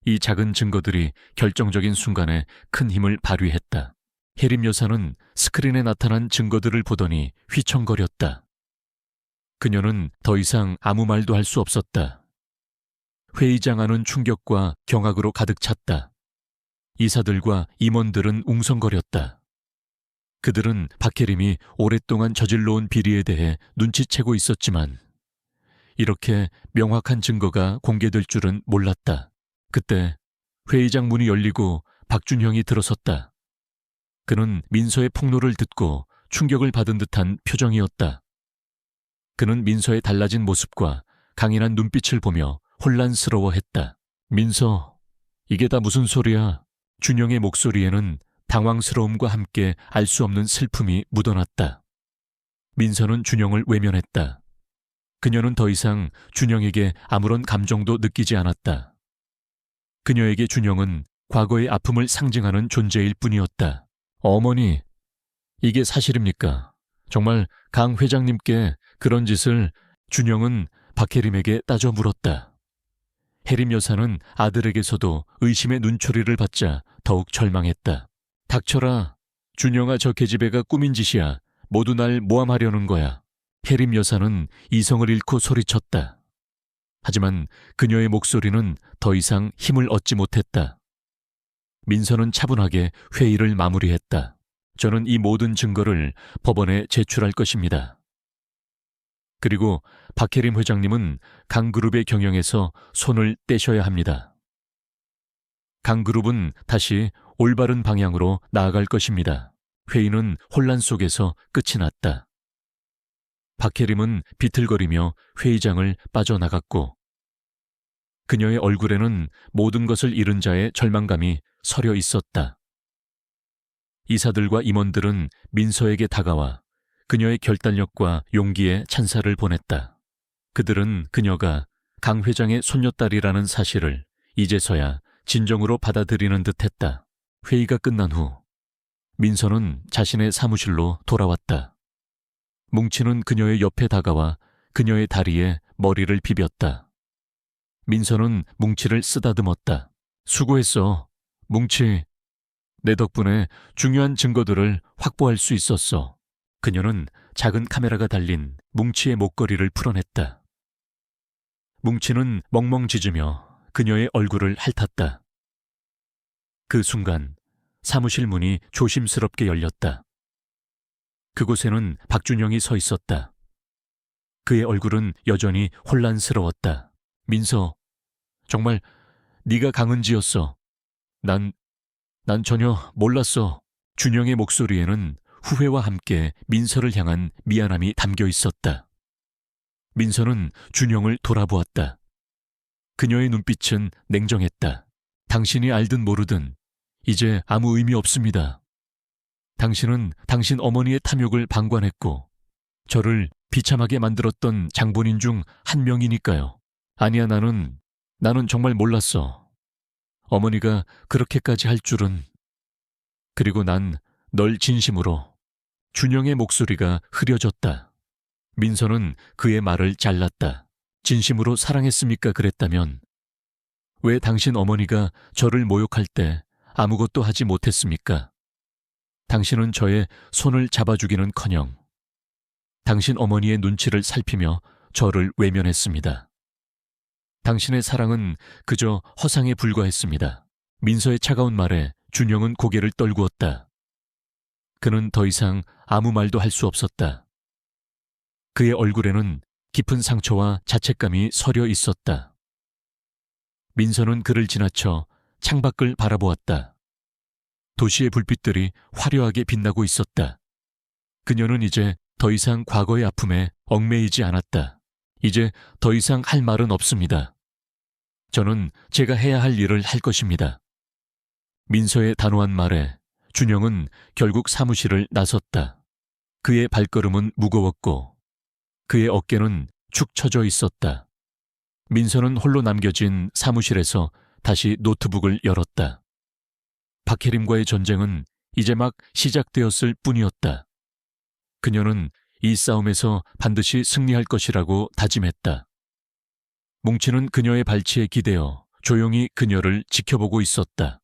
Speaker 1: 이 작은 증거들이 결정적인 순간에 큰 힘을 발휘했다. 혜림 여사는 스크린에 나타난 증거들을 보더니 휘청거렸다. 그녀는 더 이상 아무 말도 할 수 없었다. 회의장 안은 충격과 경악으로 가득 찼다. 이사들과 임원들은 웅성거렸다. 그들은 박혜림이 오랫동안 저질러온 비리에 대해 눈치채고 있었지만 이렇게 명확한 증거가 공개될 줄은 몰랐다. 그때 회의장 문이 열리고 박준형이 들어섰다. 그는 민서의 폭로를 듣고 충격을 받은 듯한 표정이었다. 그는 민서의 달라진 모습과 강인한 눈빛을 보며 혼란스러워했다. 민서, 이게 다 무슨 소리야? 준영의 목소리에는 당황스러움과 함께 알 수 없는 슬픔이 묻어났다. 민서는 준영을 외면했다. 그녀는 더 이상 준영에게 아무런 감정도 느끼지 않았다. 그녀에게 준영은 과거의 아픔을 상징하는 존재일 뿐이었다. 어머니, 이게 사실입니까? 정말 강 회장님께 그런 짓을? 준영은 박혜림에게 따져 물었다. 혜림 여사는 아들에게서도 의심의 눈초리를 받자 더욱 절망했다. 닥쳐라. 준영아, 저 계집애가 꾸민 짓이야. 모두 날 모함하려는 거야. 혜림 여사는 이성을 잃고 소리쳤다. 하지만 그녀의 목소리는 더 이상 힘을 얻지 못했다. 민서는 차분하게 회의를 마무리했다. 저는 이 모든 증거를 법원에 제출할 것입니다. 그리고 박혜림 회장님은 강그룹의 경영에서 손을 떼셔야 합니다. 강그룹은 다시 올바른 방향으로 나아갈 것입니다. 회의는 혼란 속에서 끝이 났다. 박혜림은 비틀거리며 회의장을 빠져나갔고 그녀의 얼굴에는 모든 것을 잃은 자의 절망감이 서려 있었다. 이사들과 임원들은 민서에게 다가와 그녀의 결단력과 용기에 찬사를 보냈다. 그들은 그녀가 강 회장의 손녀딸이라는 사실을 이제서야 진정으로 받아들이는 듯했다. 회의가 끝난 후 민서는 자신의 사무실로 돌아왔다. 뭉치는 그녀의 옆에 다가와 그녀의 다리에 머리를 비볐다. 민서는 뭉치를 쓰다듬었다. 수고했어, 뭉치. 내 덕분에 중요한 증거들을 확보할 수 있었어. 그녀는 작은 카메라가 달린 뭉치의 목걸이를 풀어냈다. 뭉치는 멍멍 짖으며 그녀의 얼굴을 핥았다. 그 순간 사무실 문이 조심스럽게 열렸다. 그곳에는 박준영이 서 있었다. 그의 얼굴은 여전히 혼란스러웠다. 민서, 정말 네가 강은지였어. 난 전혀 몰랐어. 준영의 목소리에는 후회와 함께 민서를 향한 미안함이 담겨 있었다. 민서는 준영을 돌아보았다. 그녀의 눈빛은 냉정했다. 당신이 알든 모르든 이제 아무 의미 없습니다. 당신은 당신 어머니의 탐욕을 방관했고 저를 비참하게 만들었던 장본인 중 한 명이니까요. 아니야, 나는 정말 몰랐어. 어머니가 그렇게까지 할 줄은. 그리고 난 널 진심으로. 준영의 목소리가 흐려졌다. 민서는 그의 말을 잘랐다. 진심으로 사랑했습니까? 그랬다면 왜 당신 어머니가 저를 모욕할 때 아무것도 하지 못했습니까? 당신은 저의 손을 잡아주기는커녕 당신 어머니의 눈치를 살피며 저를 외면했습니다. 당신의 사랑은 그저 허상에 불과했습니다. 민서의 차가운 말에 준영은 고개를 떨구었다. 그는 더 이상 아무 말도 할 수 없었다. 그의 얼굴에는 깊은 상처와 자책감이 서려 있었다. 민서는 그를 지나쳐 창밖을 바라보았다. 도시의 불빛들이 화려하게 빛나고 있었다. 그녀는 이제 더 이상 과거의 아픔에 얽매이지 않았다. 이제 더 이상 할 말은 없습니다. 저는 제가 해야 할 일을 할 것입니다. 민서의 단호한 말에 준영은 결국 사무실을 나섰다. 그의 발걸음은 무거웠고 그의 어깨는 축 처져 있었다. 민서는 홀로 남겨진 사무실에서 다시 노트북을 열었다. 박혜림과의 전쟁은 이제 막 시작되었을 뿐이었다. 그녀는 이 싸움에서 반드시 승리할 것이라고 다짐했다. 뭉치는 그녀의 발치에 기대어 조용히 그녀를 지켜보고 있었다.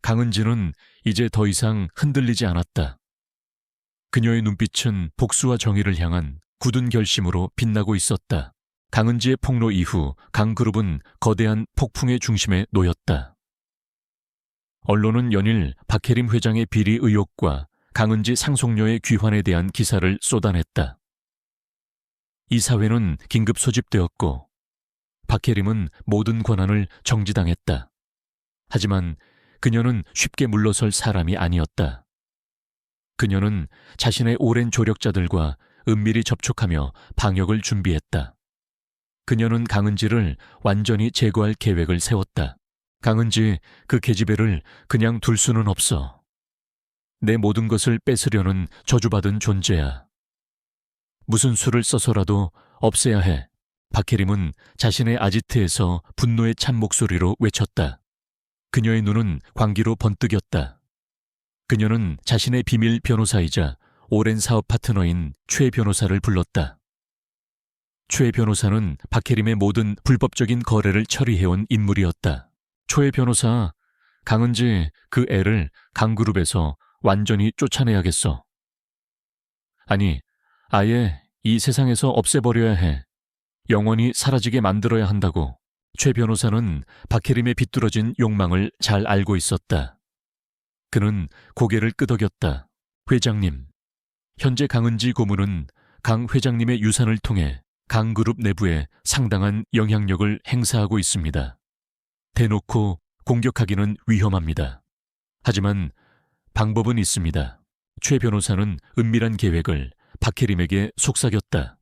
Speaker 1: 강은지는 이제 더 이상 흔들리지 않았다. 그녀의 눈빛은 복수와 정의를 향한 굳은 결심으로 빛나고 있었다. 강은지의 폭로 이후 강그룹은 거대한 폭풍의 중심에 놓였다. 언론은 연일 박혜림 회장의 비리 의혹과 강은지 상속녀의 귀환에 대한 기사를 쏟아냈다. 이 사회는 긴급 소집되었고 박혜림은 모든 권한을 정지당했다. 하지만 그녀는 쉽게 물러설 사람이 아니었다. 그녀는 자신의 오랜 조력자들과 은밀히 접촉하며 방역을 준비했다. 그녀는 강은지를 완전히 제거할 계획을 세웠다. 강은지, 그 계집애를 그냥 둘 수는 없어. 내 모든 것을 뺏으려는 저주받은 존재야. 무슨 수를 써서라도 없애야 해. 박혜림은 자신의 아지트에서 분노에 찬 목소리로 외쳤다. 그녀의 눈은 광기로 번뜩였다. 그녀는 자신의 비밀 변호사이자 오랜 사업 파트너인 최 변호사를 불렀다. 최 변호사는 박혜림의 모든 불법적인 거래를 처리해온 인물이었다. 최 변호사, 강은지 그 애를 강그룹에서 완전히 쫓아내야겠어. 아니, 아예 이 세상에서 없애버려야 해. 영원히 사라지게 만들어야 한다고. 최 변호사는 박혜림의 비뚤어진 욕망을 잘 알고 있었다. 그는 고개를 끄덕였다. 회장님, 현재 강은지 고문은 강 회장님의 유산을 통해 강그룹 내부에 상당한 영향력을 행사하고 있습니다. 대놓고 공격하기는 위험합니다. 하지만 방법은 있습니다. 최 변호사는 은밀한 계획을 박혜림에게 속삭였다.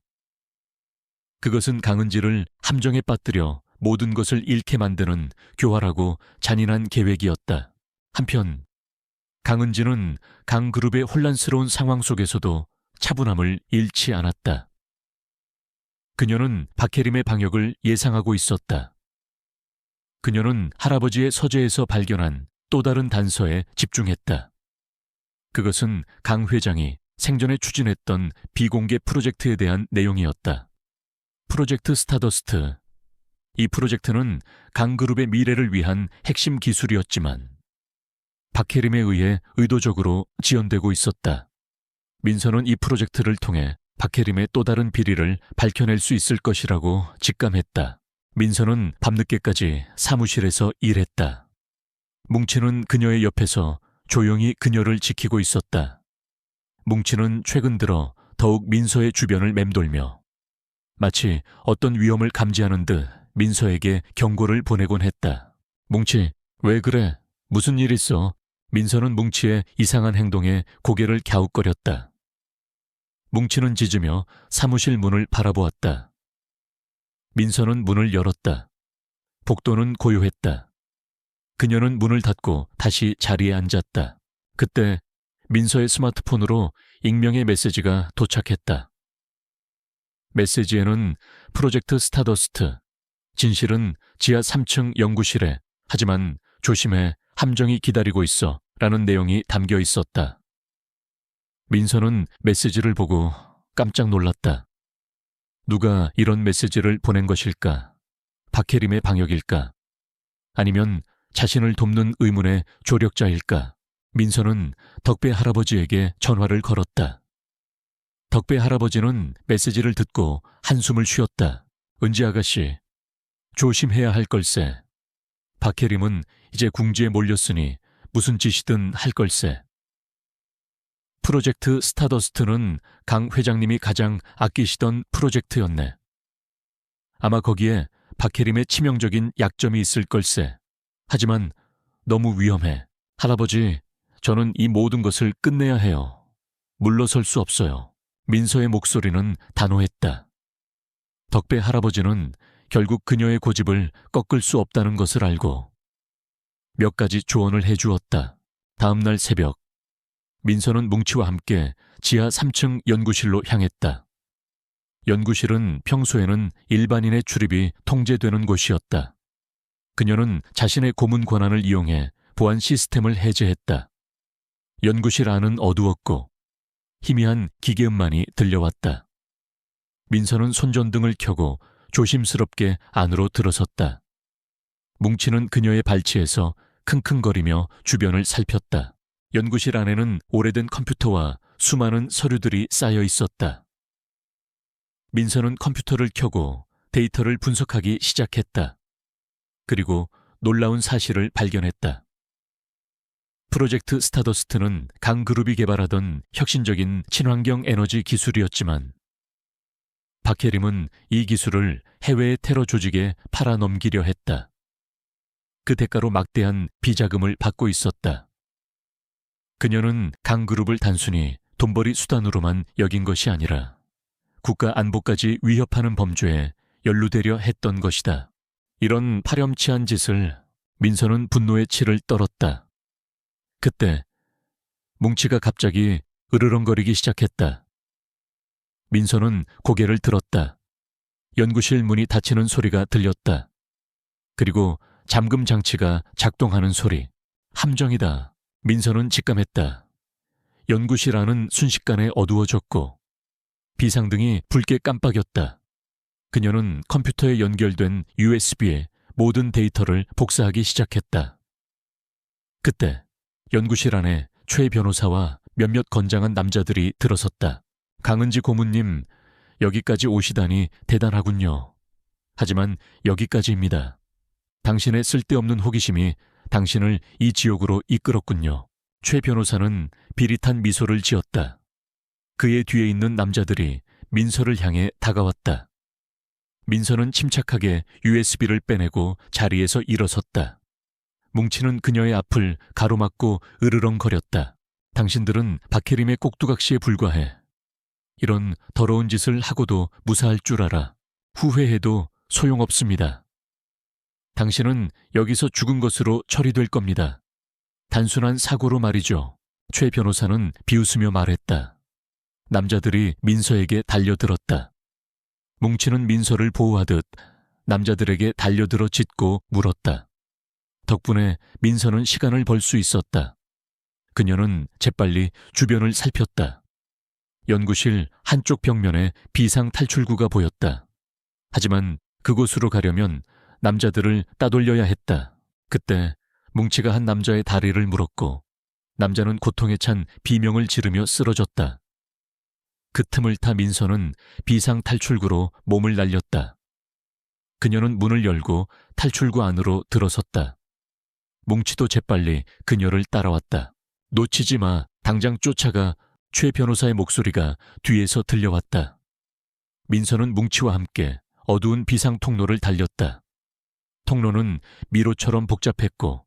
Speaker 1: 그것은 강은지를 함정에 빠뜨려 모든 것을 잃게 만드는 교활하고 잔인한 계획이었다. 한편 강은지는 강그룹의 혼란스러운 상황 속에서도 차분함을 잃지 않았다. 그녀는 박혜림의 방역을 예상하고 있었다. 그녀는 할아버지의 서재에서 발견한 또 다른 단서에 집중했다. 그것은 강 회장이 생전에 추진했던 비공개 프로젝트에 대한 내용이었다. 프로젝트 스타더스트. 이 프로젝트는 강그룹의 미래를 위한 핵심 기술이었지만 박혜림에 의해 의도적으로 지연되고 있었다. 민서는 이 프로젝트를 통해 박혜림의 또 다른 비리를 밝혀낼 수 있을 것이라고 직감했다. 민서는 밤늦게까지 사무실에서 일했다. 뭉치는 그녀의 옆에서 조용히 그녀를 지키고 있었다. 뭉치는 최근 들어 더욱 민서의 주변을 맴돌며 마치 어떤 위험을 감지하는 듯 민서에게 경고를 보내곤 했다. 뭉치, 왜 그래? 무슨 일 있어? 민서는 뭉치의 이상한 행동에 고개를 갸웃거렸다. 뭉치는 짖으며 사무실 문을 바라보았다. 민서는 문을 열었다. 복도는 고요했다. 그녀는 문을 닫고 다시 자리에 앉았다. 그때 민서의 스마트폰으로 익명의 메시지가 도착했다. 메시지에는 프로젝트 스타더스트, 진실은 지하 3층 연구실에, 하지만 조심해, 함정이 기다리고 있어 라는 내용이 담겨 있었다. 민서는 메시지를 보고 깜짝 놀랐다. 누가 이런 메시지를 보낸 것일까? 박혜림의 방역일까? 아니면 자신을 돕는 의문의 조력자일까? 민서는 덕배 할아버지에게 전화를 걸었다. 덕배 할아버지는 메시지를 듣고 한숨을 쉬었다. 은지 아가씨, 조심해야 할 걸세. 박혜림은 이제 궁지에 몰렸으니 무슨 짓이든 할 걸세. 프로젝트 스타더스트는 강 회장님이 가장 아끼시던 프로젝트였네. 아마 거기에 박혜림의 치명적인 약점이 있을 걸세. 하지만 너무 위험해. 할아버지, 저는 이 모든 것을 끝내야 해요. 물러설 수 없어요. 민서의 목소리는 단호했다. 덕배 할아버지는 결국 그녀의 고집을 꺾을 수 없다는 것을 알고 몇 가지 조언을 해주었다. 다음 날 새벽, 민서는 뭉치와 함께 지하 3층 연구실로 향했다. 연구실은 평소에는 일반인의 출입이 통제되는 곳이었다. 그녀는 자신의 고문 권한을 이용해 보안 시스템을 해제했다. 연구실 안은 어두웠고 희미한 기계음만이 들려왔다. 민서는 손전등을 켜고 조심스럽게 안으로 들어섰다. 뭉치는 그녀의 발치에서 킁킁거리며 주변을 살폈다. 연구실 안에는 오래된 컴퓨터와 수많은 서류들이 쌓여 있었다. 민서는 컴퓨터를 켜고 데이터를 분석하기 시작했다. 그리고 놀라운 사실을 발견했다. 프로젝트 스타더스트는 강그룹이 개발하던 혁신적인 친환경 에너지 기술이었지만 박혜림은 이 기술을 해외의 테러 조직에 팔아넘기려 했다. 그 대가로 막대한 비자금을 받고 있었다. 그녀는 강그룹을 단순히 돈벌이 수단으로만 여긴 것이 아니라 국가 안보까지 위협하는 범죄에 연루되려 했던 것이다. 이런 파렴치한 짓을 민서는 분노의 치를 떨었다. 그때 뭉치가 갑자기 으르렁거리기 시작했다. 민서는 고개를 들었다. 연구실 문이 닫히는 소리가 들렸다. 그리고 잠금 장치가 작동하는 소리. 함정이다. 민서는 직감했다. 연구실 안은 순식간에 어두워졌고 비상등이 붉게 깜빡였다. 그녀는 컴퓨터에 연결된 USB에 모든 데이터를 복사하기 시작했다. 그때 연구실 안에 최 변호사와 몇몇 건장한 남자들이 들어섰다. 강은지 고문님, 여기까지 오시다니 대단하군요. 하지만 여기까지입니다. 당신의 쓸데없는 호기심이 당신을 이 지옥으로 이끌었군요. 최 변호사는 비릿한 미소를 지었다. 그의 뒤에 있는 남자들이 민서를 향해 다가왔다. 민서는 침착하게 USB를 빼내고 자리에서 일어섰다. 뭉치는 그녀의 앞을 가로막고 으르렁거렸다. 당신들은 박혜림의 꼭두각시에 불과해. 이런 더러운 짓을 하고도 무사할 줄 알아. 후회해도 소용없습니다. 당신은 여기서 죽은 것으로 처리될 겁니다. 단순한 사고로 말이죠. 최 변호사는 비웃으며 말했다. 남자들이 민서에게 달려들었다. 뭉치는 민서를 보호하듯 남자들에게 달려들어 짖고 물었다. 덕분에 민서는 시간을 벌 수 있었다. 그녀는 재빨리 주변을 살폈다. 연구실 한쪽 벽면에 비상 탈출구가 보였다. 하지만 그곳으로 가려면 남자들을 따돌려야 했다. 그때 뭉치가 한 남자의 다리를 물었고 남자는 고통에 찬 비명을 지르며 쓰러졌다. 그 틈을 타 민서는 비상 탈출구로 몸을 날렸다. 그녀는 문을 열고 탈출구 안으로 들어섰다. 뭉치도 재빨리 그녀를 따라왔다. 놓치지 마, 당장 쫓아가. 최 변호사의 목소리가 뒤에서 들려왔다. 민서는 뭉치와 함께 어두운 비상 통로를 달렸다. 통로는 미로처럼 복잡했고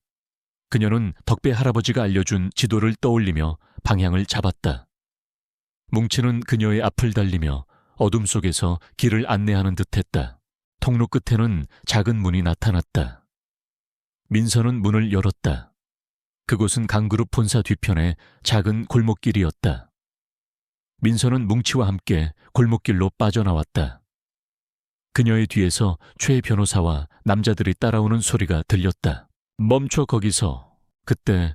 Speaker 1: 그녀는 덕배 할아버지가 알려준 지도를 떠올리며 방향을 잡았다. 뭉치는 그녀의 앞을 달리며 어둠 속에서 길을 안내하는 듯했다. 통로 끝에는 작은 문이 나타났다. 민서는 문을 열었다. 그곳은 강그룹 본사 뒤편의 작은 골목길이었다. 민서는 뭉치와 함께 골목길로 빠져나왔다. 그녀의 뒤에서 최 변호사와 남자들이 따라오는 소리가 들렸다. 멈춰 거기서. 그때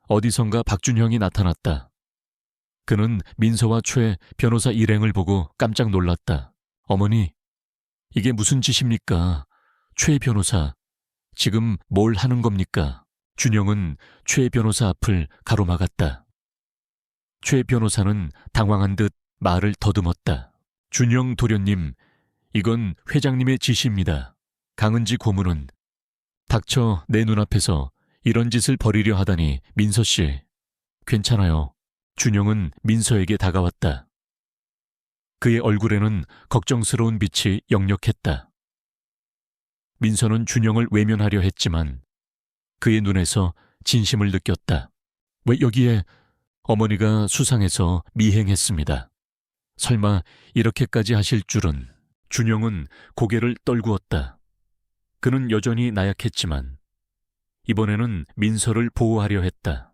Speaker 1: 어디선가 박준형이 나타났다. 그는 민서와 최 변호사 일행을 보고 깜짝 놀랐다. 어머니, 이게 무슨 짓입니까? 최 변호사, 지금 뭘 하는 겁니까? 준영은 최 변호사 앞을 가로막았다. 최 변호사는 당황한 듯 말을 더듬었다. 준영 도련님, 이건 회장님의 지시입니다. 강은지 고문은. 닥쳐, 내 눈앞에서 이런 짓을 벌이려 하다니. 민서 씨, 괜찮아요. 준영은 민서에게 다가왔다. 그의 얼굴에는 걱정스러운 빛이 역력했다. 민서는 준영을 외면하려 했지만 그의 눈에서 진심을 느꼈다. 왜 여기에? 어머니가 수상해서 미행했습니다. 설마 이렇게까지 하실 줄은. 준영은 고개를 떨구었다. 그는 여전히 나약했지만 이번에는 민서를 보호하려 했다.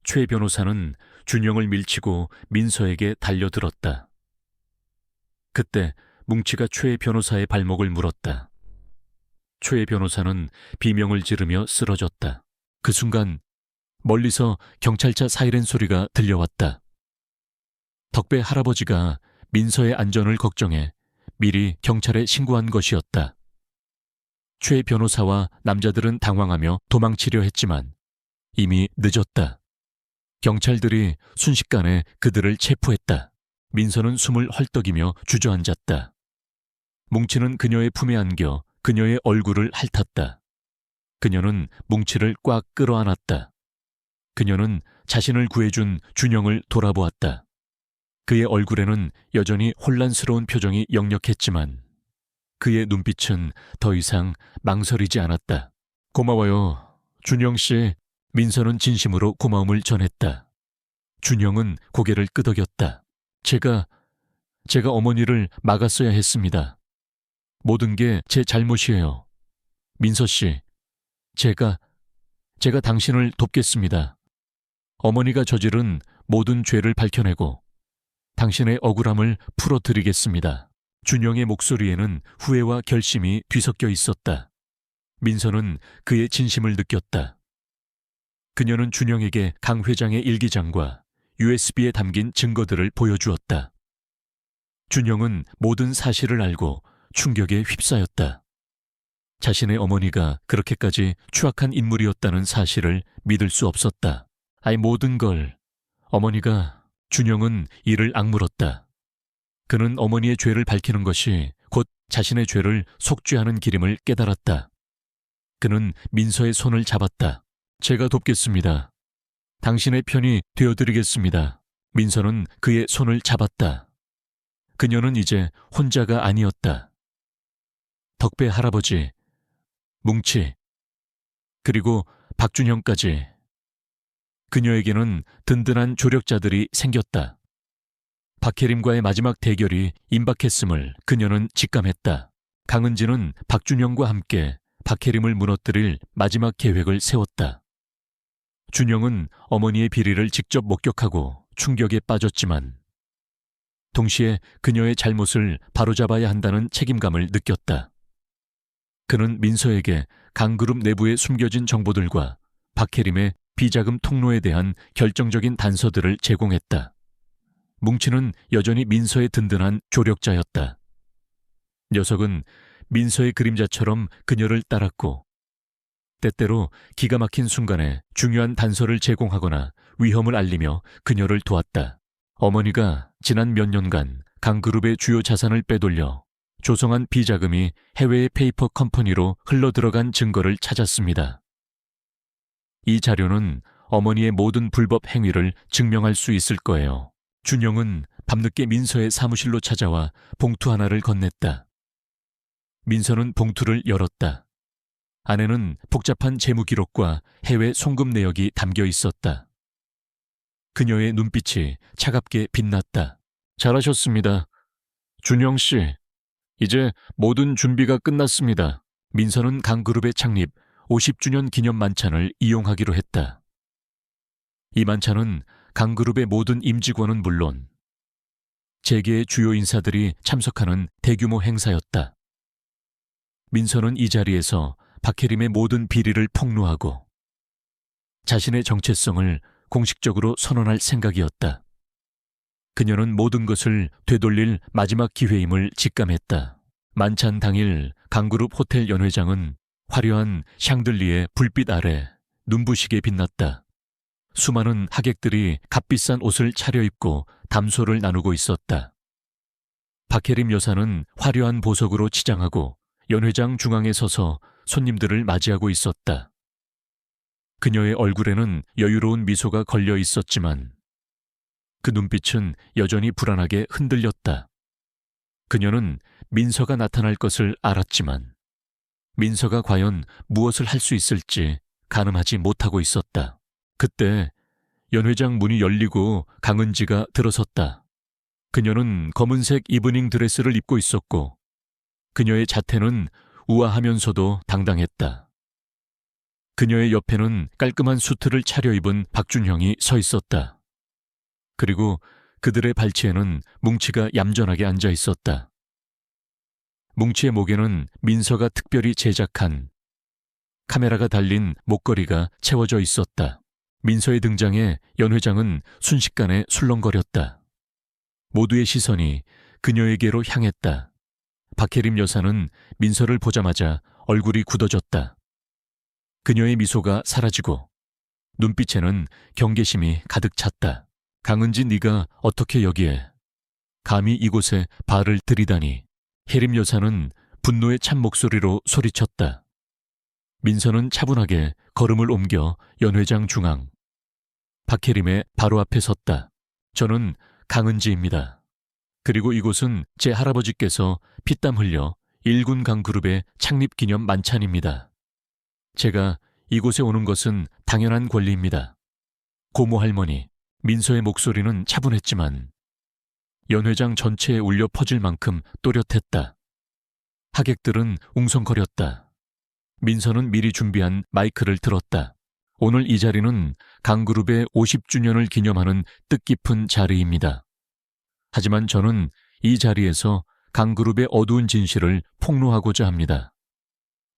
Speaker 1: 최 변호사는 준영을 밀치고 민서에게 달려들었다. 그때 뭉치가 최 변호사의 발목을 물었다. 최 변호사는 비명을 지르며 쓰러졌다. 그 순간 멀리서 경찰차 사이렌 소리가 들려왔다. 덕배 할아버지가 민서의 안전을 걱정해 미리 경찰에 신고한 것이었다. 최 변호사와 남자들은 당황하며 도망치려 했지만 이미 늦었다. 경찰들이 순식간에 그들을 체포했다. 민서는 숨을 헐떡이며 주저앉았다. 뭉치는 그녀의 품에 안겨 그녀의 얼굴을 핥았다. 그녀는 뭉치를 꽉 끌어안았다. 그녀는 자신을 구해준 준영을 돌아보았다. 그의 얼굴에는 여전히 혼란스러운 표정이 역력했지만 그의 눈빛은 더 이상 망설이지 않았다. 고마워요, 준영 씨. 민서는 진심으로 고마움을 전했다. 준영은 고개를 끄덕였다. 제가 어머니를 막았어야 했습니다. 모든 게 제 잘못이에요. 민서 씨, 제가 당신을 돕겠습니다. 어머니가 저지른 모든 죄를 밝혀내고 당신의 억울함을 풀어드리겠습니다. 준영의 목소리에는 후회와 결심이 뒤섞여 있었다. 민서는 그의 진심을 느꼈다. 그녀는 준영에게 강 회장의 일기장과 USB에 담긴 증거들을 보여주었다. 준영은 모든 사실을 알고 충격에 휩싸였다. 자신의 어머니가 그렇게까지 추악한 인물이었다는 사실을 믿을 수 없었다. 모든 걸 어머니가. 준영은 이를 악물었다. 그는 어머니의 죄를 밝히는 것이 곧 자신의 죄를 속죄하는 길임을 깨달았다. 그는 민서의 손을 잡았다. 제가 돕겠습니다. 당신의 편이 되어드리겠습니다. 민서는 그의 손을 잡았다. 그녀는 이제 혼자가 아니었다. 덕배 할아버지, 뭉치, 그리고 박준영까지. 그녀에게는 든든한 조력자들이 생겼다. 박혜림과의 마지막 대결이 임박했음을 그녀는 직감했다. 강은지는 박준영과 함께 박혜림을 무너뜨릴 마지막 계획을 세웠다. 준영은 어머니의 비리를 직접 목격하고 충격에 빠졌지만 동시에 그녀의 잘못을 바로잡아야 한다는 책임감을 느꼈다. 그는 민서에게 강그룹 내부에 숨겨진 정보들과 박혜림의 비자금 통로에 대한 결정적인 단서들을 제공했다. 뭉치는 여전히 민서의 든든한 조력자였다. 녀석은 민서의 그림자처럼 그녀를 따랐고 때때로 기가 막힌 순간에 중요한 단서를 제공하거나 위험을 알리며 그녀를 도왔다. 어머니가 지난 몇 년간 강그룹의 주요 자산을 빼돌려 조성한 비자금이 해외의 페이퍼 컴퍼니로 흘러들어간 증거를 찾았습니다. 이 자료는 어머니의 모든 불법 행위를 증명할 수 있을 거예요. 준영은 밤늦게 민서의 사무실로 찾아와 봉투 하나를 건넸다. 민서는 봉투를 열었다. 안에는 복잡한 재무 기록과 해외 송금 내역이 담겨 있었다. 그녀의 눈빛이 차갑게 빛났다. 잘하셨습니다. 준영 씨, 이제 모든 준비가 끝났습니다. 민서는 강그룹의 창립 50주년 기념 만찬을 이용하기로 했다. 이 만찬은 강그룹의 모든 임직원은 물론 재계의 주요 인사들이 참석하는 대규모 행사였다. 민서는 이 자리에서 박혜림의 모든 비리를 폭로하고 자신의 정체성을 공식적으로 선언할 생각이었다. 그녀는 모든 것을 되돌릴 마지막 기회임을 직감했다. 만찬 당일 강그룹 호텔 연회장은 화려한 샹들리에 불빛 아래 눈부시게 빛났다. 수많은 하객들이 값비싼 옷을 차려입고 담소를 나누고 있었다. 박혜림 여사는 화려한 보석으로 치장하고 연회장 중앙에 서서 손님들을 맞이하고 있었다. 그녀의 얼굴에는 여유로운 미소가 걸려 있었지만 그 눈빛은 여전히 불안하게 흔들렸다. 그녀는 민서가 나타날 것을 알았지만 민서가 과연 무엇을 할 수 있을지 가늠하지 못하고 있었다. 그때 연회장 문이 열리고 강은지가 들어섰다. 그녀는 검은색 이브닝 드레스를 입고 있었고 그녀의 자태는 우아하면서도 당당했다. 그녀의 옆에는 깔끔한 수트를 차려입은 박준형이 서 있었다. 그리고 그들의 발치에는 뭉치가 얌전하게 앉아 있었다. 뭉치의 목에는 민서가 특별히 제작한 카메라가 달린 목걸이가 채워져 있었다. 민서의 등장에 연 회장은 순식간에 술렁거렸다. 모두의 시선이 그녀에게로 향했다. 박혜림 여사는 민서를 보자마자 얼굴이 굳어졌다. 그녀의 미소가 사라지고 눈빛에는 경계심이 가득 찼다. 강은지, 네가 어떻게 여기에? 감히 이곳에 발을 들이다니. 혜림 여사는 분노의 찬 목소리로 소리쳤다. 민서는 차분하게 걸음을 옮겨 연 회장 중앙. 박혜림의 바로 앞에 섰다. 저는 강은지입니다. 그리고 이곳은 제 할아버지께서 피땀 흘려 1군 강그룹의 창립 기념 만찬입니다. 제가 이곳에 오는 것은 당연한 권리입니다. 고모 할머니. 민서의 목소리는 차분했지만 연 회장 전체에 울려 퍼질 만큼 또렷했다. 하객들은 웅성거렸다. 민서는 미리 준비한 마이크를 들었다. 오늘 이 자리는 강그룹의 50주년을 기념하는 뜻깊은 자리입니다. 하지만 저는 이 자리에서 강그룹의 어두운 진실을 폭로하고자 합니다.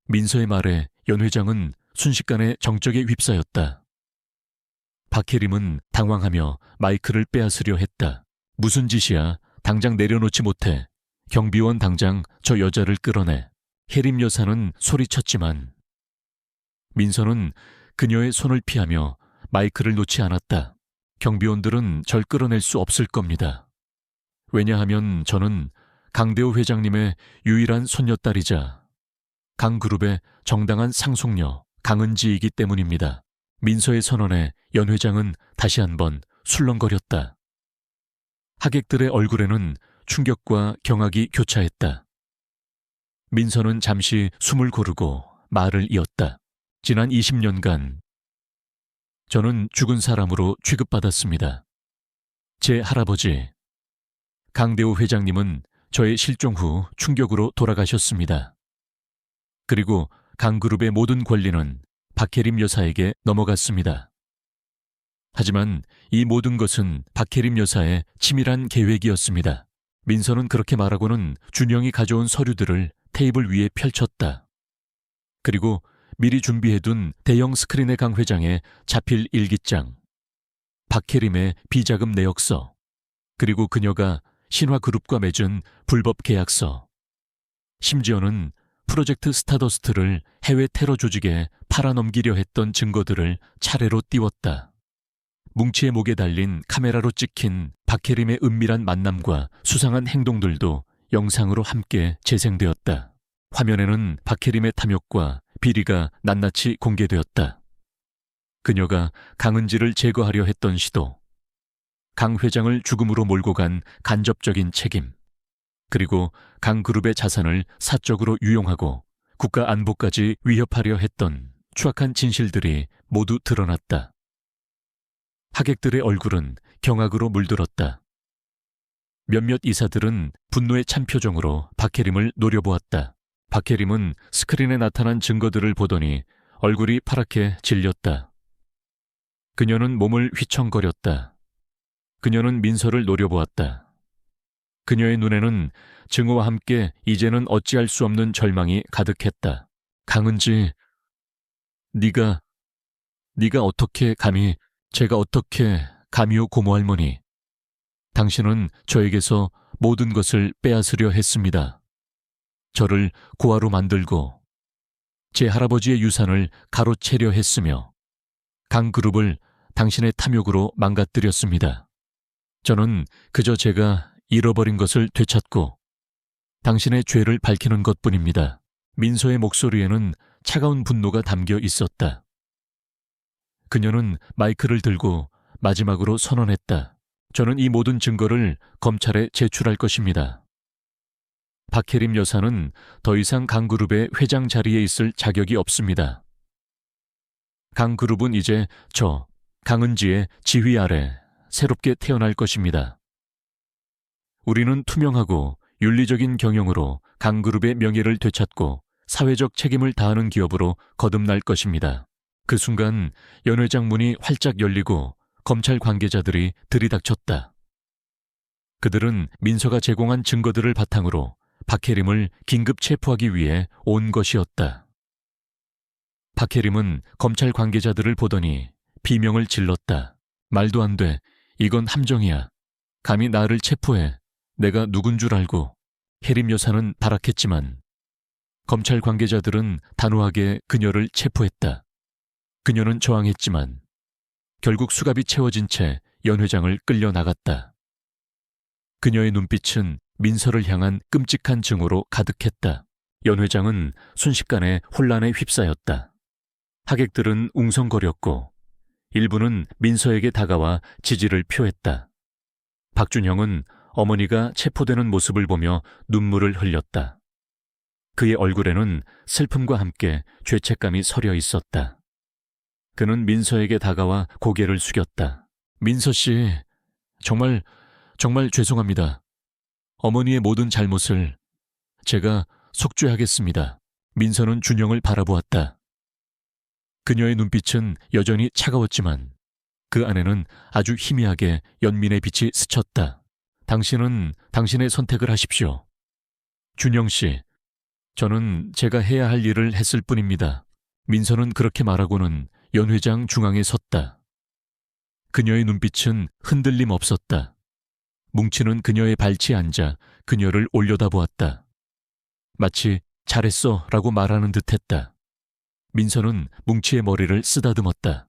Speaker 1: 민서의 말에 연 회장은 순식간에 정적에 휩싸였다. 박혜림은 당황하며 마이크를 빼앗으려 했다. 무슨 짓이야? 당장 내려놓지 못해. 경비원 당장 저 여자를 끌어내. 혜림 여사는 소리쳤지만 민서는 그녀의 손을 피하며 마이크를 놓지 않았다. 경비원들은 절 끌어낼 수 없을 겁니다. 왜냐하면 저는 강대호 회장님의 유일한 손녀딸이자 강그룹의 정당한 상속녀 강은지이기 때문입니다. 민서의 선언에 연 회장은 다시 한번 술렁거렸다. 하객들의 얼굴에는 충격과 경악이 교차했다. 민서는 잠시 숨을 고르고 말을 이었다. 지난 20년간 저는 죽은 사람으로 취급받았습니다. 제 할아버지 강대호 회장님은 저의 실종 후 충격으로 돌아가셨습니다. 그리고 강그룹의 모든 권리는 박혜림 여사에게 넘어갔습니다. 하지만 이 모든 것은 박혜림 여사의 치밀한 계획이었습니다. 민서는 그렇게 말하고는 준영이 가져온 서류들을 테이블 위에 펼쳤다. 그리고 미리 준비해둔 대형 스크린의 강 회장의 자필 일기장, 박혜림의 비자금 내역서, 그리고 그녀가 신화그룹과 맺은 불법 계약서, 심지어는 프로젝트 스타더스트를 해외 테러 조직에 팔아넘기려 했던 증거들을 차례로 띄웠다. 뭉치의 목에 달린 카메라로 찍힌 박혜림의 은밀한 만남과 수상한 행동들도 영상으로 함께 재생되었다. 화면에는 박혜림의 탐욕과 비리가 낱낱이 공개되었다. 그녀가 강은지를 제거하려 했던 시도, 강 회장을 죽음으로 몰고 간 간접적인 책임, 그리고 강그룹의 자산을 사적으로 유용하고 국가 안보까지 위협하려 했던 추악한 진실들이 모두 드러났다. 하객들의 얼굴은 경악으로 물들었다. 몇몇 이사들은 분노의 찬 표정으로 박혜림을 노려보았다. 박혜림은 스크린에 나타난 증거들을 보더니 얼굴이 파랗게 질렸다. 그녀는 몸을 휘청거렸다. 그녀는 민서를 노려보았다. 그녀의 눈에는 증오와 함께 이제는 어찌할 수 없는 절망이 가득했다. 강은지, 네가 어떻게 감히, 제가 어떻게 감히요 고모 할머니. 당신은 저에게서 모든 것을 빼앗으려 했습니다. 저를 고아로 만들고 제 할아버지의 유산을 가로채려 했으며 강그룹을 당신의 탐욕으로 망가뜨렸습니다. 저는 그저 제가 잃어버린 것을 되찾고 당신의 죄를 밝히는 것뿐입니다. 민서의 목소리에는 차가운 분노가 담겨 있었다. 그녀는 마이크를 들고 마지막으로 선언했다. 저는 이 모든 증거를 검찰에 제출할 것입니다. 박혜림 여사는 더 이상 강그룹의 회장 자리에 있을 자격이 없습니다. 강그룹은 이제 저, 강은지의 지휘 아래 새롭게 태어날 것입니다. 우리는 투명하고 윤리적인 경영으로 강그룹의 명예를 되찾고 사회적 책임을 다하는 기업으로 거듭날 것입니다. 그 순간 연 회장 문이 활짝 열리고 검찰 관계자들이 들이닥쳤다. 그들은 민서가 제공한 증거들을 바탕으로 박혜림을 긴급 체포하기 위해 온 것이었다. 박혜림은 검찰 관계자들을 보더니 비명을 질렀다. 말도 안 돼. 이건 함정이야. 감히 나를 체포해. 내가 누군 줄 알고. 혜림 여사는 발악했지만 검찰 관계자들은 단호하게 그녀를 체포했다. 그녀는 저항했지만 결국 수갑이 채워진 채 연 회장을 끌려 나갔다. 그녀의 눈빛은 민서를 향한 끔찍한 증오로 가득했다. 연 회장은 순식간에 혼란에 휩싸였다. 하객들은 웅성거렸고 일부는 민서에게 다가와 지지를 표했다. 박준형은 어머니가 체포되는 모습을 보며 눈물을 흘렸다. 그의 얼굴에는 슬픔과 함께 죄책감이 서려 있었다. 그는 민서에게 다가와 고개를 숙였다. 민서 씨, 정말 죄송합니다. 어머니의 모든 잘못을 제가 속죄하겠습니다. 민서는 준영을 바라보았다. 그녀의 눈빛은 여전히 차가웠지만 그 안에는 아주 희미하게 연민의 빛이 스쳤다. 당신은 당신의 선택을 하십시오. 준영 씨, 저는 제가 해야 할 일을 했을 뿐입니다. 민서는 그렇게 말하고는 연 회장 중앙에 섰다. 그녀의 눈빛은 흔들림 없었다. 뭉치는 그녀의 발치에 앉아 그녀를 올려다보았다. 마치 잘했어 라고 말하는 듯했다. 민서는 뭉치의 머리를 쓰다듬었다.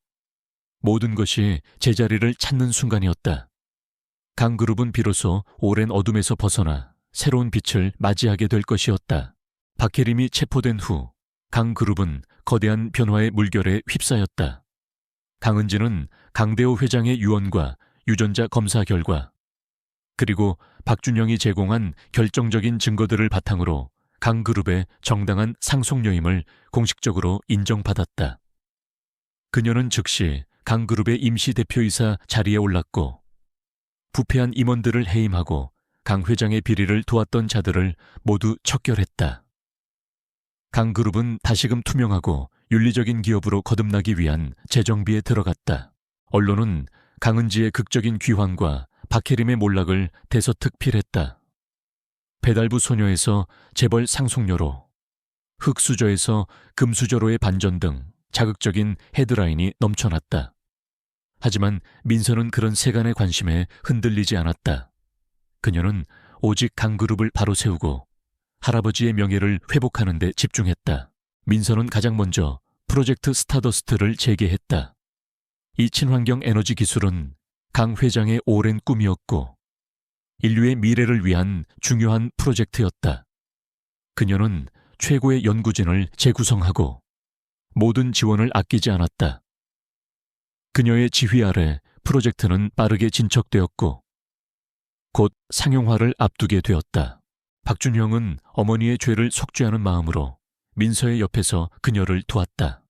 Speaker 1: 모든 것이 제자리를 찾는 순간이었다. 강그룹은 비로소 오랜 어둠에서 벗어나 새로운 빛을 맞이하게 될 것이었다. 박혜림이 체포된 후 강그룹은 거대한 변화의 물결에 휩싸였다. 강은지는 강대호 회장의 유언과 유전자 검사 결과 그리고 박준영이 제공한 결정적인 증거들을 바탕으로 강그룹의 정당한 상속녀임을 공식적으로 인정받았다. 그녀는 즉시 강그룹의 임시대표이사 자리에 올랐고 부패한 임원들을 해임하고 강 회장의 비리를 도왔던 자들을 모두 척결했다. 강그룹은 다시금 투명하고 윤리적인 기업으로 거듭나기 위한 재정비에 들어갔다. 언론은 강은지의 극적인 귀환과 박혜림의 몰락을 대서특필했다. 배달부 소녀에서 재벌 상속녀로, 흑수저에서 금수저로의 반전 등 자극적인 헤드라인이 넘쳐났다. 하지만 민서는 그런 세간의 관심에 흔들리지 않았다. 그녀는 오직 강그룹을 바로 세우고 할아버지의 명예를 회복하는 데 집중했다. 민서는 가장 먼저 프로젝트 스타더스트를 재개했다. 이 친환경 에너지 기술은 강 회장의 오랜 꿈이었고 인류의 미래를 위한 중요한 프로젝트였다. 그녀는 최고의 연구진을 재구성하고 모든 지원을 아끼지 않았다. 그녀의 지휘 아래 프로젝트는 빠르게 진척되었고 곧 상용화를 앞두게 되었다. 박준형은 어머니의 죄를 속죄하는 마음으로 민서의 옆에서 그녀를 도왔다.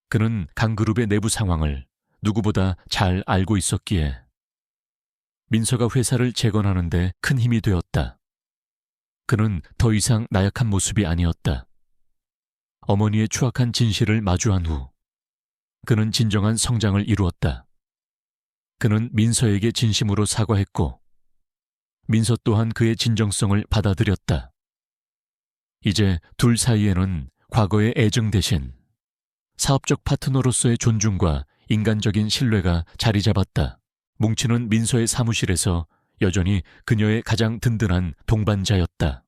Speaker 1: 그는 강그룹의 내부 상황을 누구보다 잘 알고 있었기에 민서가 회사를 재건하는 데 큰 힘이 되었다. 그는 더 이상 나약한 모습이 아니었다. 어머니의 추악한 진실을 마주한 후 그는 진정한 성장을 이루었다. 그는 민서에게 진심으로 사과했고 민서 또한 그의 진정성을 받아들였다. 이제 둘 사이에는 과거의 애정 대신 사업적 파트너로서의 존중과 인간적인 신뢰가 자리 잡았다. 뭉치는 민서의 사무실에서 여전히 그녀의 가장 든든한 동반자였다.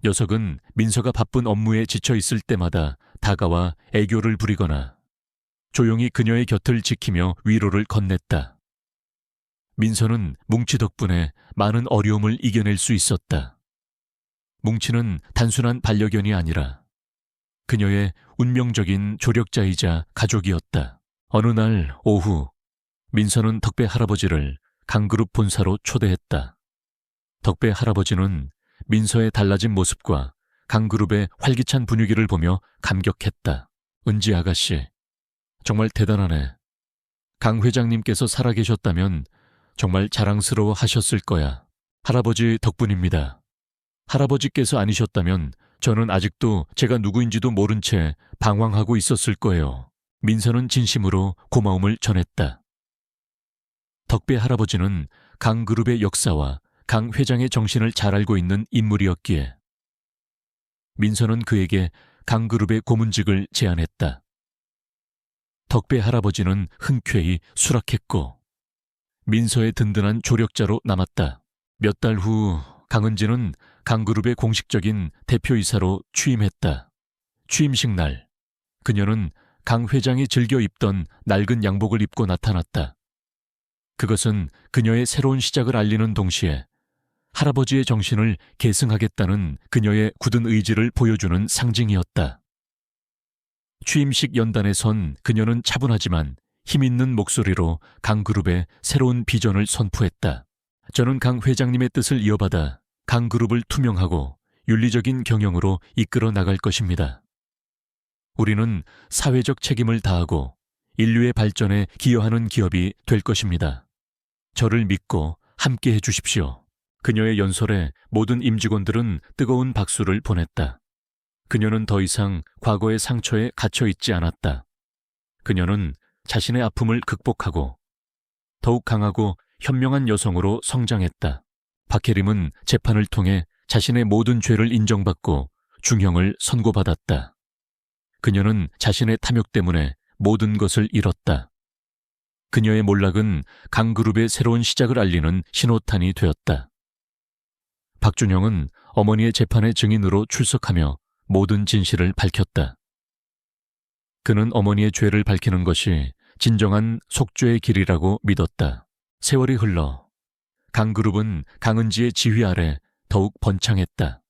Speaker 1: 녀석은 민서가 바쁜 업무에 지쳐 있을 때마다 다가와 애교를 부리거나 조용히 그녀의 곁을 지키며 위로를 건넸다. 민서는 뭉치 덕분에 많은 어려움을 이겨낼 수 있었다. 뭉치는 단순한 반려견이 아니라 그녀의 운명적인 조력자이자 가족이었다. 어느 날 오후 민서는 덕배 할아버지를 강그룹 본사로 초대했다. 덕배 할아버지는 민서의 달라진 모습과 강그룹의 활기찬 분위기를 보며 감격했다. 은지 아가씨, 정말 대단하네. 강 회장님께서 살아계셨다면 정말 자랑스러워 하셨을 거야. 할아버지 덕분입니다. 할아버지께서 아니셨다면 저는 아직도 제가 누구인지도 모른 채 방황하고 있었을 거예요. 민서는 진심으로 고마움을 전했다. 덕배 할아버지는 강그룹의 역사와 강 회장의 정신을 잘 알고 있는 인물이었기에 민서는 그에게 강그룹의 고문직을 제안했다. 덕배 할아버지는 흔쾌히 수락했고 민서의 든든한 조력자로 남았다. 몇 달 후 강은지는 강그룹의 공식적인 대표이사로 취임했다. 취임식 날, 그녀는 강 회장이 즐겨 입던 낡은 양복을 입고 나타났다. 그것은 그녀의 새로운 시작을 알리는 동시에 할아버지의 정신을 계승하겠다는 그녀의 굳은 의지를 보여주는 상징이었다. 취임식 연단에 선 그녀는 차분하지만 힘있는 목소리로 강그룹의 새로운 비전을 선포했다. 저는 강 회장님의 뜻을 이어받아 강그룹을 투명하고 윤리적인 경영으로 이끌어 나갈 것입니다. 우리는 사회적 책임을 다하고 인류의 발전에 기여하는 기업이 될 것입니다. 저를 믿고 함께 해주십시오. 그녀의 연설에 모든 임직원들은 뜨거운 박수를 보냈다. 그녀는 더 이상 과거의 상처에 갇혀 있지 않았다. 그녀는 자신의 아픔을 극복하고 더욱 강하고 현명한 여성으로 성장했다. 박혜림은 재판을 통해 자신의 모든 죄를 인정받고 중형을 선고받았다. 그녀는 자신의 탐욕 때문에 모든 것을 잃었다. 그녀의 몰락은 강그룹의 새로운 시작을 알리는 신호탄이 되었다. 박준영은 어머니의 재판의 증인으로 출석하며 모든 진실을 밝혔다. 그는 어머니의 죄를 밝히는 것이 진정한 속죄의 길이라고 믿었다. 세월이 흘러 강그룹은 강은지의 지휘 아래 더욱 번창했다.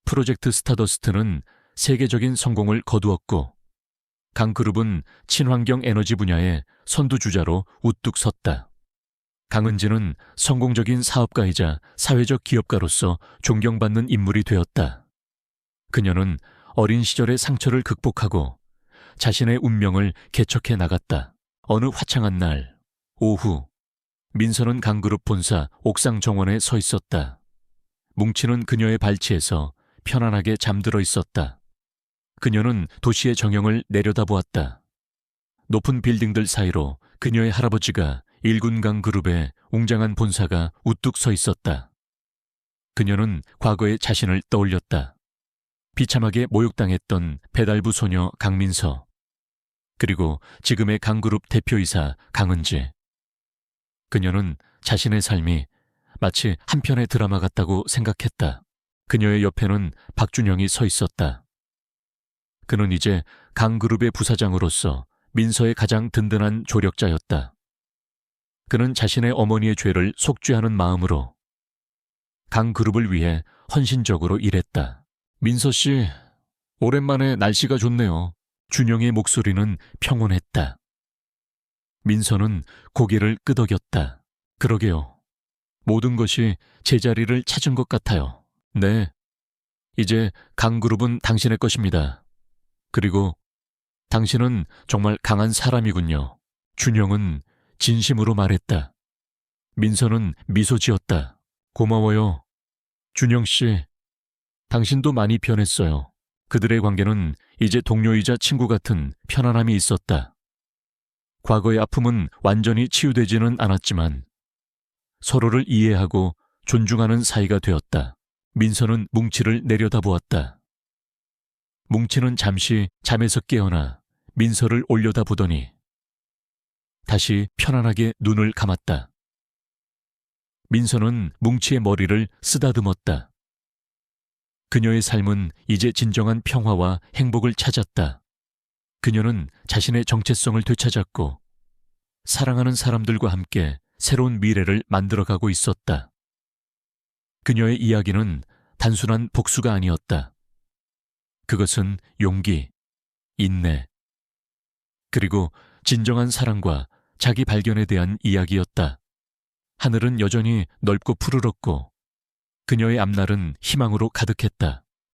Speaker 1: 프로젝트 스타더스트는 세계적인 성공을 거두었고 강그룹은 친환경 에너지 분야의 선두주자로 우뚝 섰다. 강은지는 성공적인 사업가이자 사회적 기업가로서 존경받는 인물이 되었다. 그녀는 어린 시절의 상처를 극복하고 자신의 운명을 개척해 나갔다. 어느 화창한 날 오후, 민서는 강그룹 본사 옥상 정원에 서 있었다. 뭉치는 그녀의 발치에서 편안하게 잠들어 있었다. 그녀는 도시의 정형을 내려다보았다. 높은 빌딩들 사이로 그녀의 할아버지가 일군강 그룹의 웅장한 본사가 우뚝 서 있었다. 그녀는 과거의 자신을 떠올렸다. 비참하게 모욕당했던 배달부 소녀 강민서, 그리고 지금의 강그룹 대표이사 강은지. 그녀는 자신의 삶이 마치 한 편의 드라마 같다고 생각했다. 그녀의 옆에는 박준영이 서 있었다. 그는 이제 강그룹의 부사장으로서 민서의 가장 든든한 조력자였다. 그는 자신의 어머니의 죄를 속죄하는 마음으로 강그룹을 위해 헌신적으로 일했다. 민서 씨, 오랜만에 날씨가 좋네요. 준영의 목소리는 평온했다. 민서는 고개를 끄덕였다. 그러게요. 모든 것이 제자리를 찾은 것 같아요. 네. 이제 강그룹은 당신의 것입니다. 그리고 당신은 정말 강한 사람이군요. 준영은 진심으로 말했다. 민서는 미소 지었다. 고마워요. 준영 씨, 당신도 많이 변했어요. 그들의 관계는 이제 동료이자 친구 같은 편안함이 있었다. 과거의 아픔은 완전히 치유되지는 않았지만 서로를 이해하고 존중하는 사이가 되었다. 민서는 뭉치를 내려다보았다. 뭉치는 잠시 잠에서 깨어나 민서를 올려다보더니 다시 편안하게 눈을 감았다. 민서는 뭉치의 머리를 쓰다듬었다. 그녀의 삶은 이제 진정한 평화와 행복을 찾았다. 그녀는 자신의 정체성을 되찾았고 사랑하는 사람들과 함께 새로운 미래를 만들어가고 있었다. 그녀의 이야기는 단순한 복수가 아니었다. 그것은 용기, 인내, 그리고 진정한 사랑과 자기 발견에 대한 이야기였다. 하늘은 여전히 넓고 푸르렀고 그녀의 앞날은 희망으로 가득했다.